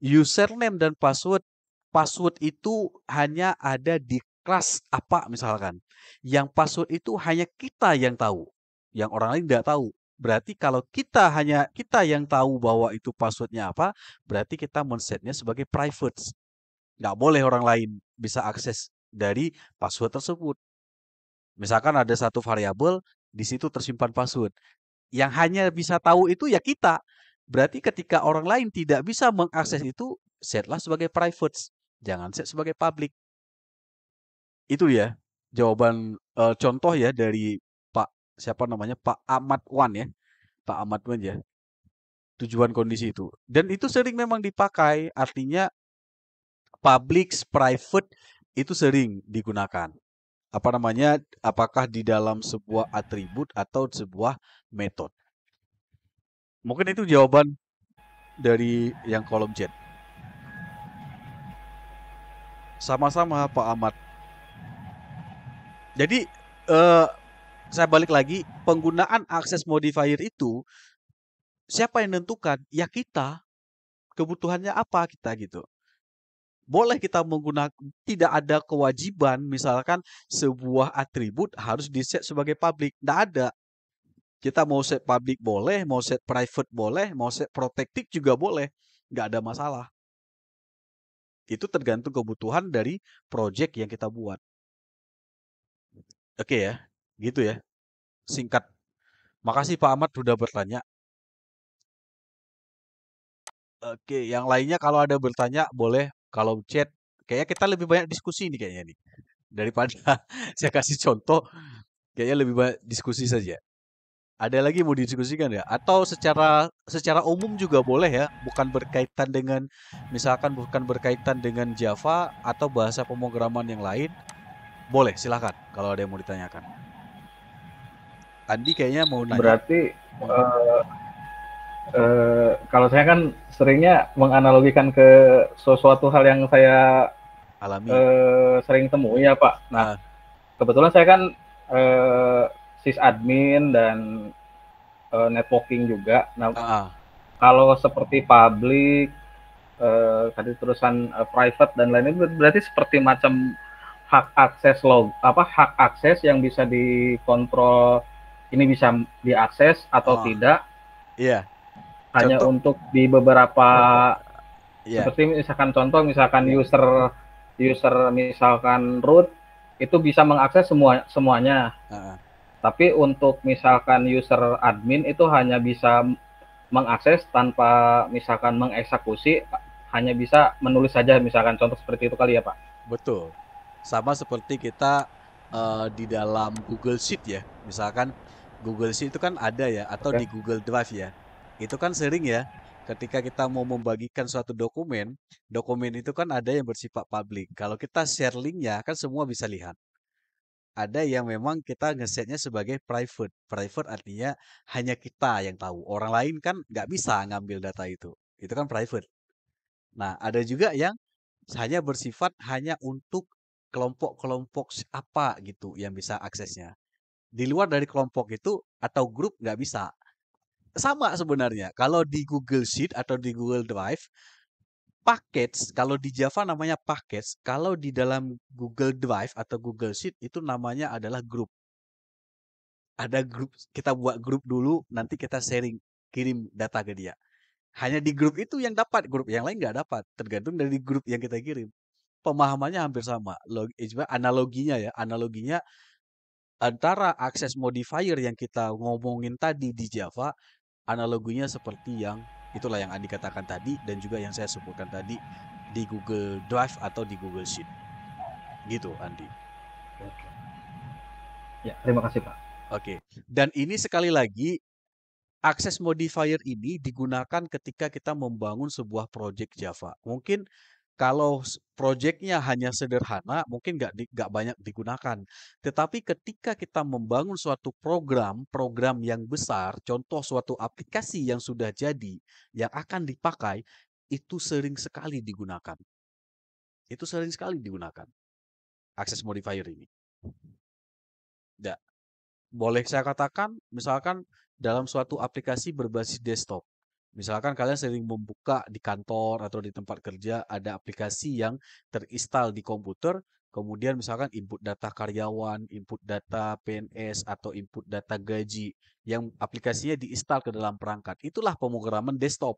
username dan password, password itu hanya ada di kelas apa misalkan. Yang password itu hanya kita yang tahu, yang orang lain tidak tahu. Berarti kalau hanya kita yang tahu bahwa itu passwordnya apa, berarti kita men-setnya sebagai private. Nggak boleh orang lain bisa akses dari password tersebut. Misalkan ada satu variabel, di situ tersimpan password. Yang hanya bisa tahu itu ya kita. Berarti ketika orang lain tidak bisa mengakses itu, setlah sebagai private. Jangan set sebagai public. Itu ya jawaban contoh ya dari siapa namanya Pak Ahmad Wan ya. Pak Ahmad Wan ya. Tujuan kondisi itu. Dan itu sering memang dipakai. Artinya public, private itu sering digunakan. Apa namanya? Apakah di dalam sebuah atribut atau sebuah metode. Mungkin itu jawaban dari yang kolom chat. Sama-sama Pak Ahmad. Jadi saya balik lagi, penggunaan akses modifier itu siapa yang menentukan? Ya kita. Kebutuhannya apa kita gitu. Boleh kita menggunakan, tidak ada kewajiban misalkan sebuah atribut harus di-set sebagai public. Tidak ada. Kita mau set public boleh, mau set private boleh, mau set protected juga boleh. Nggak ada masalah. Itu tergantung kebutuhan dari project yang kita buat. Oke ya, gitu ya. Singkat. Makasih Pak Ahmad sudah bertanya. Oke, yang lainnya kalau ada bertanya boleh kalau chat. Kayaknya kita lebih banyak diskusi nih kayaknya nih. Daripada saya kasih contoh, kayaknya lebih banyak diskusi saja. Ada lagi mau didiskusikan ya? Atau secara umum juga boleh ya, bukan berkaitan dengan misalkan bukan berkaitan dengan Java atau bahasa pemrograman yang lain. Boleh, silakan kalau ada yang mau ditanyakan. Andi kayaknya mau nanya. Berarti kalau saya kan seringnya menganalogikan ke sesuatu hal yang saya alami, sering temui ya Pak. Nah, kebetulan saya kan sysadmin dan networking juga. Nah, kalau seperti public, tadi terusan private dan lainnya berarti seperti macam hak akses yang bisa dikontrol, ini bisa diakses atau tidak. Iya. Hanya untuk di beberapa seperti misalkan user misalkan root itu bisa mengakses semuanya. Tapi untuk misalkan user admin itu hanya bisa mengakses tanpa misalkan mengeksekusi, hanya bisa menulis saja misalkan, contoh seperti itu kali ya Pak. Betul. Sama seperti kita di dalam Google Sheet ya. Misalkan Google Sheet itu kan ada ya, atau di Google Drive ya. Itu kan sering ya, ketika kita mau membagikan suatu dokumen itu kan ada yang bersifat publik. Kalau kita share linknya kan semua bisa lihat. Ada yang memang kita ngesetnya sebagai private. Private artinya hanya kita yang tahu. Orang lain kan nggak bisa ngambil data itu. Itu kan private. Nah, ada juga yang hanya bersifat hanya untuk kelompok-kelompok apa gitu yang bisa aksesnya. Di luar dari kelompok itu atau grup nggak bisa. Sama sebenarnya. Kalau di Google Sheet atau di Google Drive, package, kalau di Java namanya package, kalau di dalam Google Drive atau Google Sheet itu namanya adalah grup. Ada grup, kita buat grup dulu, nanti kita sharing, kirim data ke dia. Hanya di grup itu yang dapat, grup yang lain nggak dapat. Tergantung dari grup yang kita kirim. Pemahamannya hampir sama. Analoginya antara akses modifier yang kita ngomongin tadi di Java, analoginya seperti yang itulah yang Andi katakan tadi dan juga yang saya sebutkan tadi di Google Drive atau di Google Sheet. Gitu, Andi. Ya, terima kasih Pak. Oke. Dan ini sekali lagi Akses modifier ini digunakan ketika kita membangun sebuah project Java. Mungkin kalau projectnya hanya sederhana, mungkin nggak banyak digunakan. Tetapi ketika kita membangun suatu program yang besar, contoh suatu aplikasi yang sudah jadi, yang akan dipakai, itu sering sekali digunakan. Itu sering sekali digunakan, akses modifier ini. Ya, boleh saya katakan, misalkan dalam suatu aplikasi berbasis desktop. Misalkan kalian sering membuka di kantor atau di tempat kerja ada aplikasi yang terinstal di komputer, kemudian misalkan input data karyawan, input data PNS, atau input data gaji yang aplikasinya diinstal ke dalam perangkat. Itulah pemrograman desktop.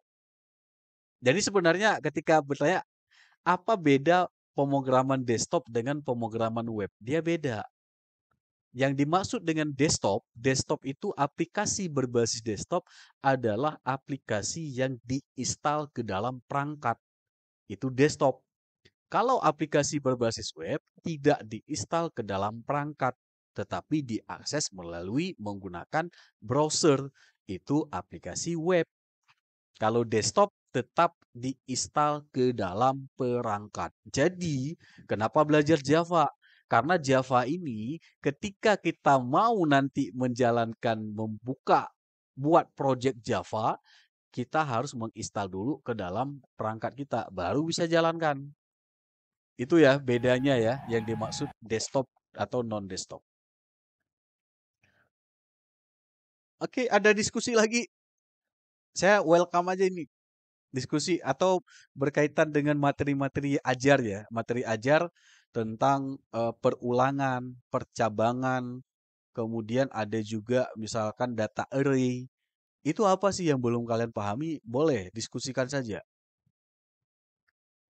Jadi sebenarnya ketika bertanya, apa beda pemrograman desktop dengan pemrograman web? Dia beda. Yang dimaksud dengan desktop itu aplikasi berbasis desktop adalah aplikasi yang diinstal ke dalam perangkat. Itu desktop. Kalau aplikasi berbasis web tidak diinstal ke dalam perangkat, tetapi diakses melalui menggunakan browser. Itu aplikasi web. Kalau desktop tetap diinstal ke dalam perangkat. Jadi, kenapa belajar Java? Karena Java ini ketika kita mau nanti buat project Java, kita harus menginstal dulu ke dalam perangkat kita, baru bisa jalankan. Itu ya bedanya ya, yang dimaksud desktop atau non-desktop. Oke, ada diskusi lagi. Saya welcome aja ini. Diskusi atau berkaitan dengan materi-materi ajar ya, materi ajar tentang perulangan, percabangan, kemudian ada juga misalkan data array. Itu apa sih yang belum kalian pahami? Boleh diskusikan saja.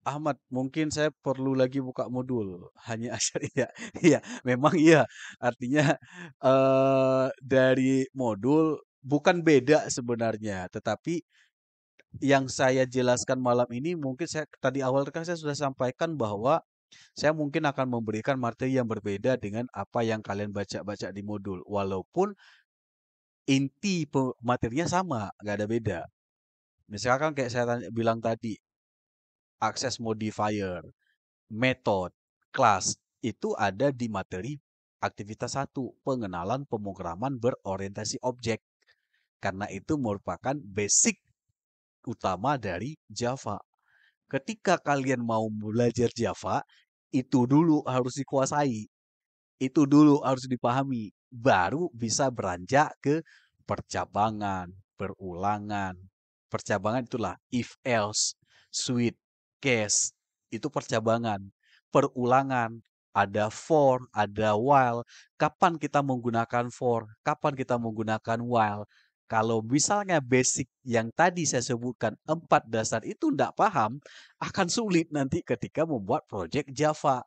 Ahmad, mungkin saya perlu lagi buka modul. Hanya ajar ya. Iya, memang iya. Artinya dari modul bukan beda sebenarnya, tetapi yang saya jelaskan malam ini mungkin saya tadi awal kan saya sudah sampaikan bahwa saya mungkin akan memberikan materi yang berbeda dengan apa yang kalian baca-baca di modul. Walaupun inti materinya sama, nggak ada beda. Misalkan kayak saya bilang tadi, akses modifier, method, class, itu ada di materi aktivitas 1, pengenalan pemrograman berorientasi objek. Karena itu merupakan basic utama dari Java. Ketika kalian mau belajar Java, itu dulu harus dikuasai. Itu dulu harus dipahami. Baru bisa beranjak ke percabangan, perulangan. Percabangan itulah if else, switch, case. Itu percabangan. Perulangan, ada for, ada while. Kapan kita menggunakan for? Kapan kita menggunakan while? Kalau misalnya basic yang tadi saya sebutkan 4 dasar itu tidak paham, akan sulit nanti ketika membuat project Java.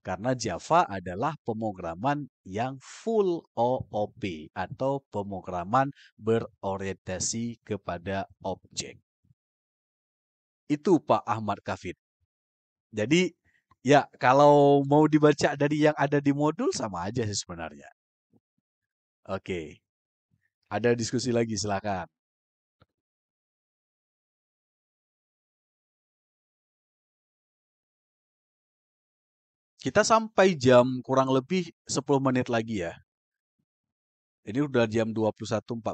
Karena Java adalah pemrograman yang full OOP atau pemrograman berorientasi kepada objek. Itu Pak Ahmad Kafid. Jadi ya kalau mau dibaca dari yang ada di modul sama aja sih sebenarnya. Oke. Ada diskusi lagi silakan. Kita sampai jam kurang lebih 10 menit lagi ya. Ini udah jam 21.40.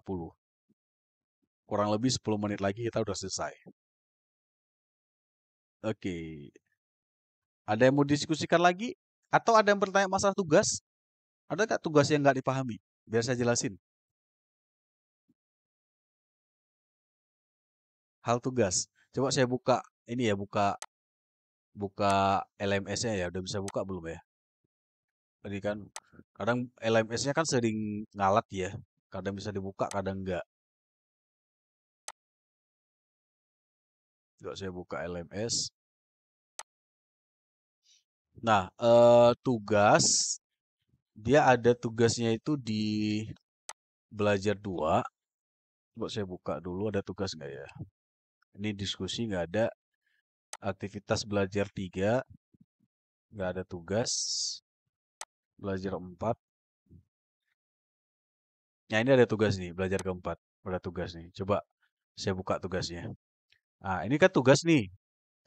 Kurang lebih 10 menit lagi kita udah selesai. Oke. Ada yang mau diskusikan lagi? Atau ada yang bertanya masalah tugas? Ada nggak tugas yang nggak dipahami? Biar saya jelasin. Hal tugas. Coba saya buka ini ya, buka LMS-nya ya. Udah bisa buka belum ya? Tadi kan kadang LMS-nya kan sering ngalat ya. Kadang bisa dibuka, kadang enggak. Coba saya buka LMS. Nah, tugas dia ada tugasnya itu di belajar 2. Coba saya buka dulu ada tugas nggak ya? Ini diskusi nggak ada. Aktivitas belajar 3. Nggak ada tugas. Belajar 4. Nah, ini ada tugas nih, belajar keempat. Udah tugas nih. Coba saya buka tugasnya. Nah, ini kan tugas nih.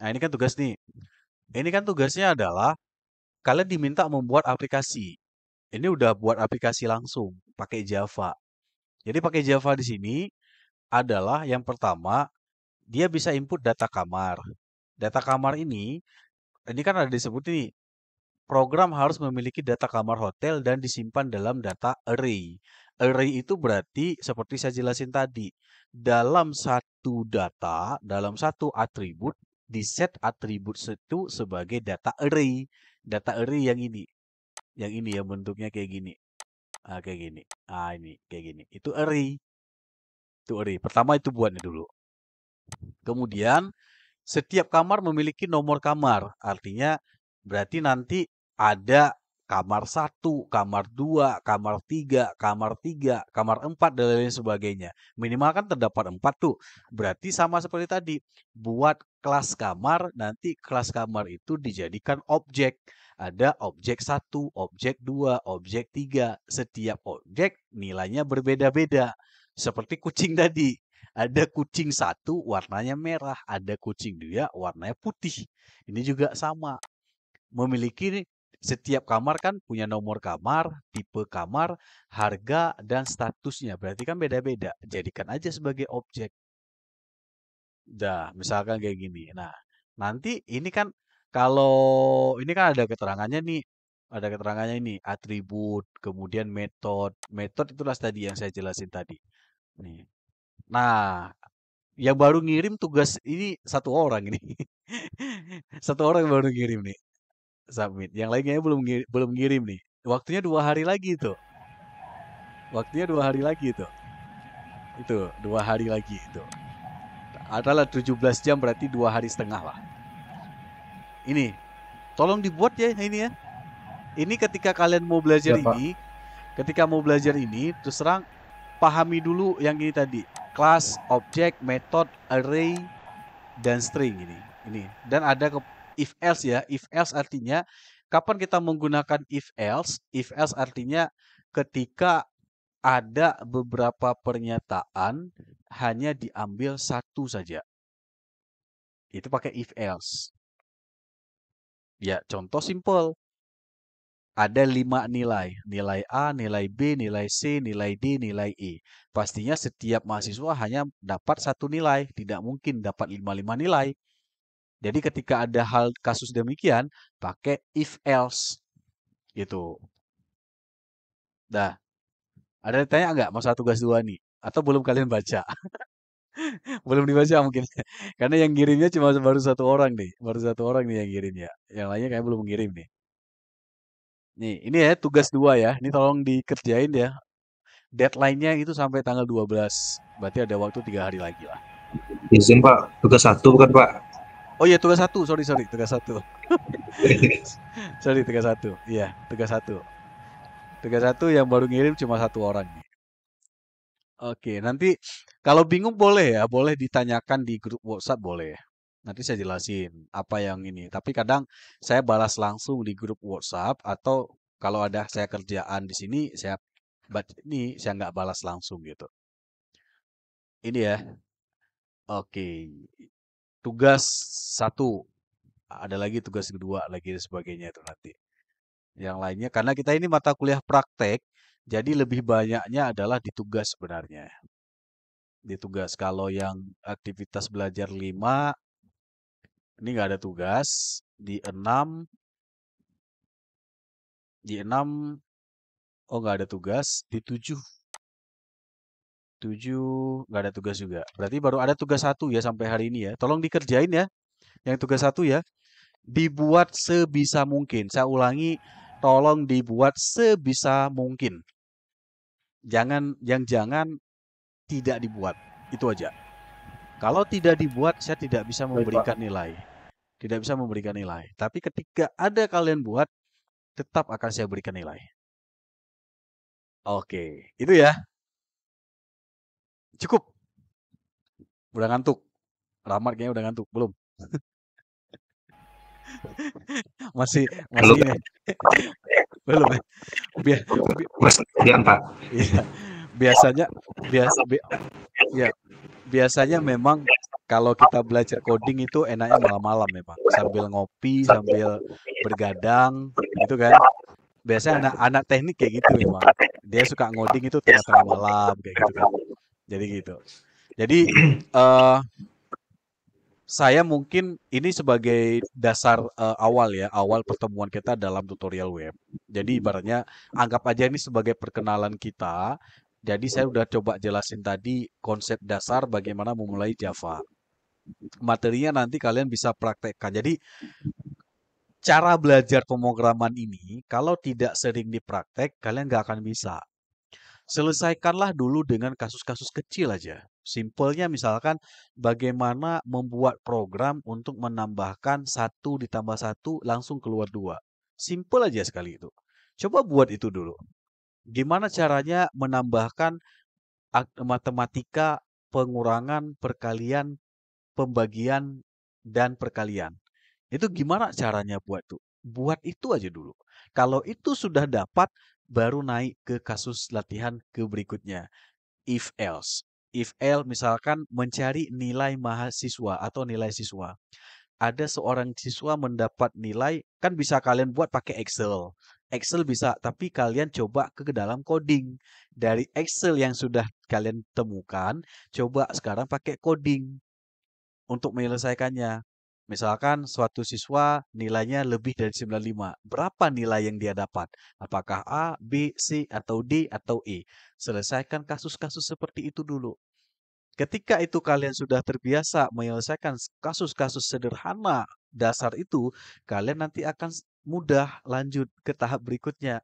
Nah, ini kan tugas nih. Ini kan tugasnya adalah kalian diminta membuat aplikasi. Ini udah buat aplikasi langsung pakai Java. Jadi pakai Java di sini adalah yang pertama dia bisa input data kamar. Data kamar ini kan ada disebut nih, program harus memiliki data kamar hotel dan disimpan dalam data array. Array itu berarti seperti saya jelasin tadi, dalam satu data, dalam satu atribut, diset atribut itu sebagai data array. Data array yang ini yang bentuknya kayak gini. Ah, kayak gini. Ah, ini kayak gini. Itu array. Itu array. Pertama itu buatnya dulu. Kemudian setiap kamar memiliki nomor kamar. Artinya berarti nanti ada kamar 1, kamar 2, kamar 3, kamar 4, dan lain sebagainya. Minimal kan terdapat 4 tuh. Berarti sama seperti tadi. Buat kelas kamar, nanti kelas kamar itu dijadikan objek. Ada objek 1, objek 2, objek 3. Setiap objek nilainya berbeda-beda. Seperti kucing tadi. Ada kucing 1 warnanya merah, ada kucing 2 warnanya putih. Ini juga sama. Memiliki setiap kamar kan punya nomor kamar, tipe kamar, harga, dan statusnya. Berarti kan beda-beda. Jadikan aja sebagai objek. Dah, misalkan kayak gini. Nah, nanti ini kan kalau ini kan ada keterangannya nih. Ada keterangannya ini, atribut, kemudian metode. Metode itulah tadi yang saya jelasin tadi. Nih. Nah, yang baru ngirim tugas ini satu orang ini. Satu orang baru ngirim nih, submit. Yang lainnya belum ngirim nih. Waktunya 2 hari lagi tuh. Waktunya 2 hari lagi tuh. Itu 2 hari lagi itu. Adalah 17 jam berarti 2 hari setengah lah. Ini, tolong dibuat ya ini ya. Ini ketika kalian mau belajar Ya, Pak. ini, ketika mau belajar ini, terus terang pahami dulu yang ini tadi. Class, object, method, array, dan string ini. Dan ada if else ya. If else artinya kapan kita menggunakan if else? If else artinya ketika ada beberapa pernyataan hanya diambil satu saja. Itu pakai if else. Ya, contoh simple. Ada 5 nilai. Nilai A, nilai B, nilai C, nilai D, nilai E. Pastinya setiap mahasiswa hanya dapat 1 nilai. Tidak mungkin dapat 5 nilai. Jadi ketika ada hal kasus demikian, pakai if else. Gitu. Dah. Ada yang tanya nggak masalah tugas 2 nih? Atau belum kalian baca? Belum dibaca mungkin. Karena yang ngirimnya cuma baru 1 orang nih. Baru 1 orang nih yang ngirimnya. Yang lainnya kayak belum ngirim nih. Nih, ini ya tugas 2 ya. Ini tolong dikerjain ya. Deadline-nya itu sampai tanggal 12. Berarti ada waktu 3 hari lagi lah. Izin Pak, tugas 1 bukan Pak? Oh iya, tugas 1. Sorry, tugas 1. Sorry, tugas 1. Iya, tugas 1. Tugas 1 yang baru ngirim cuma 1 orang nih. Oke, nanti kalau bingung boleh ya, boleh ditanyakan di grup WhatsApp boleh. Nanti saya jelasin apa yang ini. Tapi kadang saya balas langsung di grup WhatsApp atau kalau ada saya kerjaan di sini saya nggak balas langsung gitu. Ini ya. Oke. Tugas 1. Ada lagi tugas kedua lagi dan sebagainya itu nanti. Yang lainnya karena kita ini mata kuliah praktek, jadi lebih banyaknya adalah di tugas sebenarnya. Di tugas. Kalau yang aktivitas belajar 5 ini nggak ada tugas. Di 6 oh nggak ada tugas. Di 7 nggak ada tugas juga. Berarti baru ada tugas 1 ya sampai hari ini ya. Tolong dikerjain ya. Yang tugas 1 ya. Dibuat sebisa mungkin. Saya ulangi, tolong dibuat sebisa mungkin. Jangan tidak dibuat. Itu aja. Kalau tidak dibuat, saya tidak bisa memberikan nilai. Tidak bisa memberikan nilai. Tapi ketika ada kalian buat, tetap akan saya berikan nilai. Oke, itu ya. Cukup. Udah ngantuk. Ramad kayaknya udah ngantuk. Belum. masih ini. Belum ya. Mas, Pak. Iya. biasanya bias bi- ya biasanya memang kalau kita belajar coding itu enaknya malam-malam memang sambil ngopi, sambil bergadang gitu kan. Biasanya anak-anak teknik kayak gitu memang. Dia suka ngoding itu tengah-tengah malam kayak gitu kan. Jadi gitu. Jadi eh saya mungkin ini sebagai dasar awal ya, awal pertemuan kita dalam tutorial web. Jadi ibaratnya anggap aja ini sebagai perkenalan kita. Jadi saya udah coba jelasin tadi konsep dasar bagaimana memulai Java. Materinya nanti kalian bisa praktekkan. Jadi cara belajar pemrograman ini kalau tidak sering dipraktek, kalian nggak akan bisa. Selesaikanlah dulu dengan kasus-kasus kecil aja. Simpelnya misalkan bagaimana membuat program untuk menambahkan 1 ditambah 1 langsung keluar 2. Simpel aja sekali itu. Coba buat itu dulu. Gimana caranya menambahkan matematika, pengurangan, perkalian, pembagian, dan perkalian. Itu gimana caranya buat tuh? Buat itu aja dulu. Kalau itu sudah dapat, baru naik ke kasus latihan ke berikutnya. If else. If else misalkan mencari nilai mahasiswa atau nilai siswa. Ada seorang siswa mendapat nilai, kan bisa kalian buat pakai Excel. Excel bisa, tapi kalian coba ke dalam coding. Dari Excel yang sudah kalian temukan, coba sekarang pakai coding untuk menyelesaikannya. Misalkan suatu siswa nilainya lebih dari 95. Berapa nilai yang dia dapat? Apakah A, B, C, atau D, atau E? Selesaikan kasus-kasus seperti itu dulu. Ketika itu kalian sudah terbiasa menyelesaikan kasus-kasus sederhana dasar itu, kalian nanti akan mudah lanjut ke tahap berikutnya.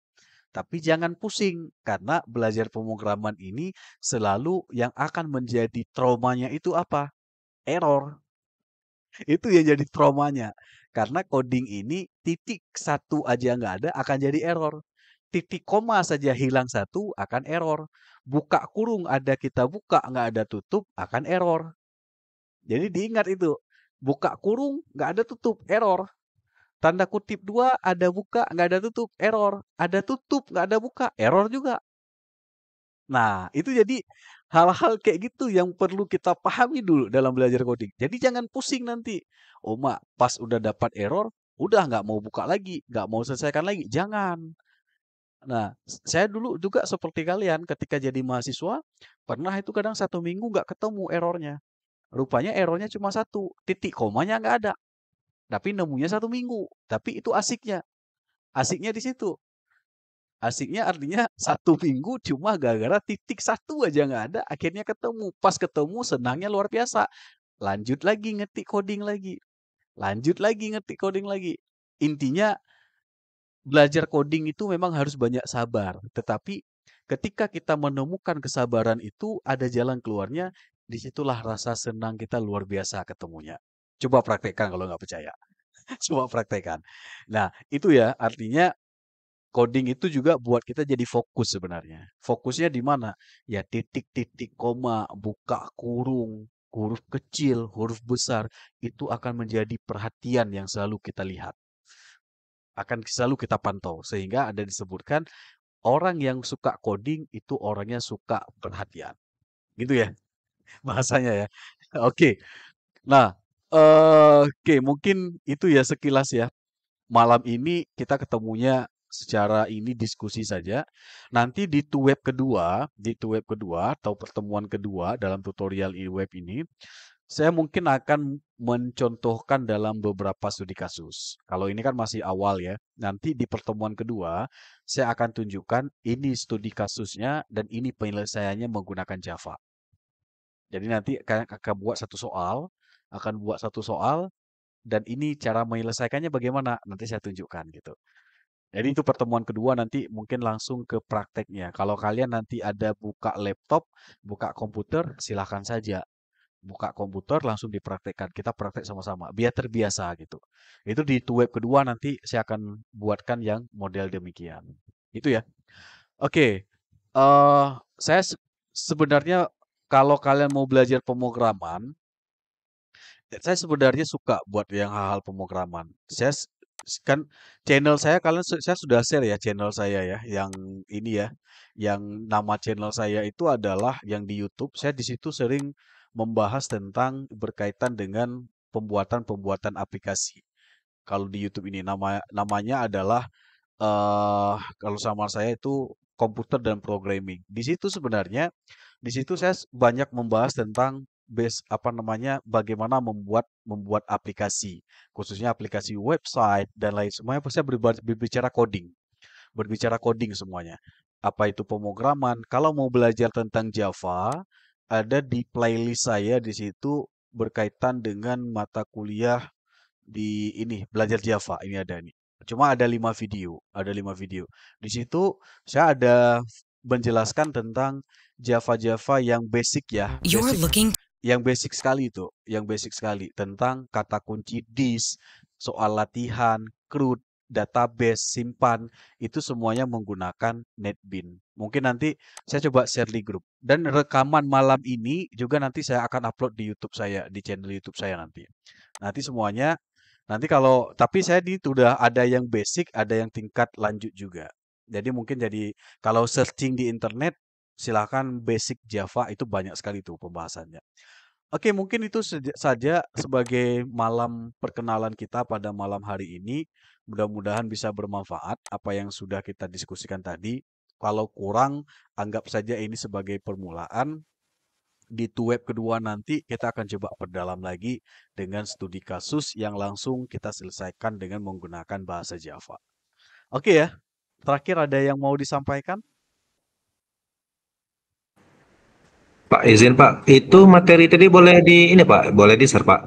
Tapi jangan pusing, karena belajar pemrograman ini selalu yang akan menjadi traumanya itu apa? Error. Itu yang jadi traumanya. Karena coding ini titik satu aja nggak ada akan jadi error. Titik koma saja hilang satu akan error. Buka kurung ada kita buka nggak ada tutup akan error. Jadi diingat itu. Buka kurung nggak ada tutup error. Tanda kutip 2 ada buka nggak ada tutup error. Ada tutup nggak ada buka error juga. Nah, itu jadi hal-hal kayak gitu yang perlu kita pahami dulu dalam belajar coding. Jadi jangan pusing nanti. Oh, Mak, pas udah dapat error, udah nggak mau buka lagi, nggak mau selesaikan lagi. Jangan. Nah, saya dulu juga seperti kalian ketika jadi mahasiswa, pernah itu kadang 1 minggu nggak ketemu errornya. Rupanya errornya cuma satu, titik komanya nggak ada. Tapi nemunya 1 minggu. Tapi itu asiknya. Asiknya di situ. Asiknya artinya 1 minggu cuma gara-gara titik satu aja nggak ada, akhirnya ketemu. Pas ketemu senangnya luar biasa. Lanjut lagi ngetik coding lagi. Lanjut lagi ngetik coding lagi. Intinya belajar coding itu memang harus banyak sabar. Tetapi ketika kita menemukan kesabaran itu ada jalan keluarnya, disitulah rasa senang kita luar biasa ketemunya. Coba praktekkan kalau nggak percaya. Coba praktekkan. Nah, itu ya artinya coding itu juga buat kita jadi fokus sebenarnya. Fokusnya di mana? Ya titik-titik koma, buka kurung, huruf kecil, huruf besar, itu akan menjadi perhatian yang selalu kita lihat. Akan selalu kita pantau. Sehingga ada disebutkan, orang yang suka coding itu orangnya suka perhatian. Gitu ya bahasanya ya. Oke. Nah, oke mungkin itu ya sekilas ya. Malam ini kita ketemunya secara ini diskusi saja. Nanti di web kedua atau pertemuan kedua dalam tutorial e-web ini, saya mungkin akan mencontohkan dalam beberapa studi kasus. Kalau ini kan masih awal ya. Nanti di pertemuan kedua, saya akan tunjukkan ini studi kasusnya dan ini penyelesaiannya menggunakan Java. Jadi nanti akan buat satu soal, dan ini cara menyelesaikannya bagaimana? Nanti saya tunjukkan gitu. Jadi itu pertemuan kedua nanti mungkin langsung ke prakteknya. Kalau kalian nanti ada buka laptop, buka komputer, silahkan saja. Buka komputer langsung dipraktekkan. Kita praktek sama-sama. Biar terbiasa gitu. Itu di web kedua nanti saya akan buatkan yang model demikian. Itu ya. Oke. Saya sebenarnya kalau kalian mau belajar pemrograman, saya sebenarnya suka buat yang hal-hal pemrograman. Saya kan channel saya saya sudah share ya channel saya ya, yang ini ya, yang nama channel saya itu adalah yang di YouTube. Saya di situ sering membahas tentang berkaitan dengan pembuatan aplikasi. Kalau di YouTube ini namanya adalah kalau sama saya itu komputer dan programming. Di situ sebenarnya, di situ saya banyak membahas tentang bagaimana membuat aplikasi, khususnya aplikasi website dan lain semuanya. Saya berbicara coding semuanya. Apa itu pemrograman? Kalau mau belajar tentang Java, ada di playlist saya di situ berkaitan dengan mata kuliah di ini belajar Java ini ada nih. Cuma ada 5 video. Di situ saya ada menjelaskan tentang Java yang basic ya, yang basic sekali itu, yang basic sekali tentang kata kunci disk, soal latihan, CRUD, database, simpan, itu semuanya menggunakan NetBeans. Mungkin nanti saya coba share di grup. Dan rekaman malam ini juga nanti saya akan upload di YouTube saya, di channel YouTube saya nanti. Nanti semuanya, tapi saya sudah ada yang basic, ada yang tingkat lanjut juga. Jadi mungkin kalau searching di internet, silahkan basic Java itu banyak sekali tuh pembahasannya. Oke, mungkin itu saja sebagai malam perkenalan kita pada malam hari ini. Mudah-mudahan bisa bermanfaat apa yang sudah kita diskusikan tadi. Kalau kurang, anggap saja ini sebagai permulaan. Di web kedua nanti kita akan coba perdalam lagi dengan studi kasus yang langsung kita selesaikan dengan menggunakan bahasa Java. Oke ya, terakhir ada yang mau disampaikan? Pak, izin Pak, itu materi tadi boleh boleh di-share Pak,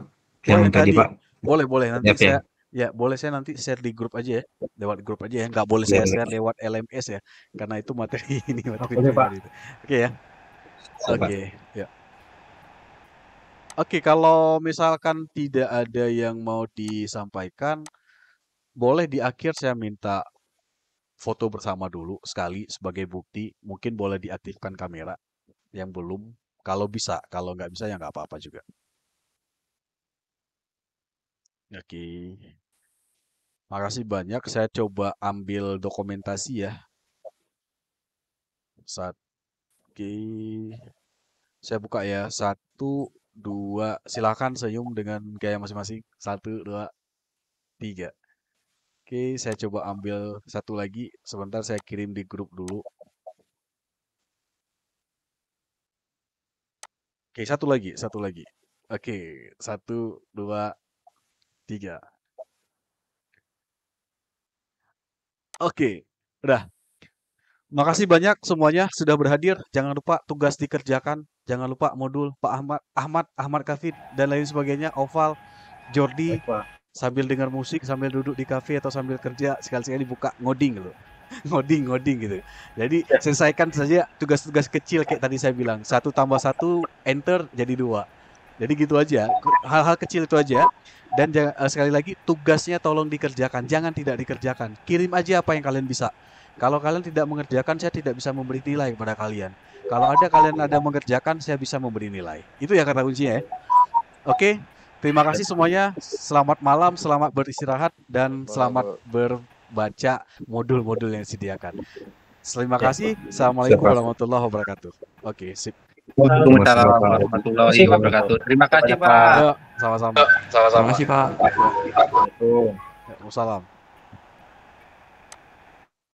yang Boleh tadi Pak. Boleh nanti PDF ya? boleh saya nanti share di grup aja ya, lewat grup aja ya, nggak boleh saya share lewat LMS ya, karena itu materi ini materi Boleh, Pak. itu. Oke ya. Siap, Pak. Oke, ya. Oke, kalau misalkan tidak ada yang mau disampaikan, boleh di akhir saya minta foto bersama dulu sekali sebagai bukti. Mungkin boleh diaktifkan kamera yang belum. Kalau bisa, kalau nggak bisa ya nggak apa-apa juga. Oke. Makasih banyak. Saya coba ambil dokumentasi ya. Oke. Saya buka ya. 1, 2. Silakan senyum dengan gaya masing-masing. 1, 2, 3. Oke, saya coba ambil satu lagi. Sebentar saya kirim di grup dulu. Oke, satu lagi. Oke, 1, 2, 3. Oke, udah. Makasih banyak semuanya sudah berhadir. Jangan lupa tugas dikerjakan. Jangan lupa modul Pak Ahmad Kafid dan lain sebagainya. Oval, Jordi, sambil dengar musik, sambil duduk di kafe atau sambil kerja, sekali-sekali buka ngoding loh. ngoding gitu. Jadi selesaikan saja tugas-tugas kecil kayak tadi saya bilang. 1 tambah 1, enter jadi 2. Jadi gitu aja. Hal-hal kecil itu aja. Dan sekali lagi tugasnya tolong dikerjakan. Jangan tidak dikerjakan. Kirim aja apa yang kalian bisa. Kalau kalian tidak mengerjakan, saya tidak bisa memberi nilai kepada kalian. Kalau kalian ada mengerjakan, saya bisa memberi nilai. Itu ya kata kuncinya ya. Oke, terima kasih semuanya. Selamat malam, selamat beristirahat, dan selamat berbaca modul-modul yang disediakan. Terima kasih. Assalamualaikum warahmatullahi wabarakatuh. Oke, sip. Waalaikumsalam warahmatullahi wabarakatuh. Terima kasih Pak. Sama-sama. Terima kasih Pak. Waalaikumsalam.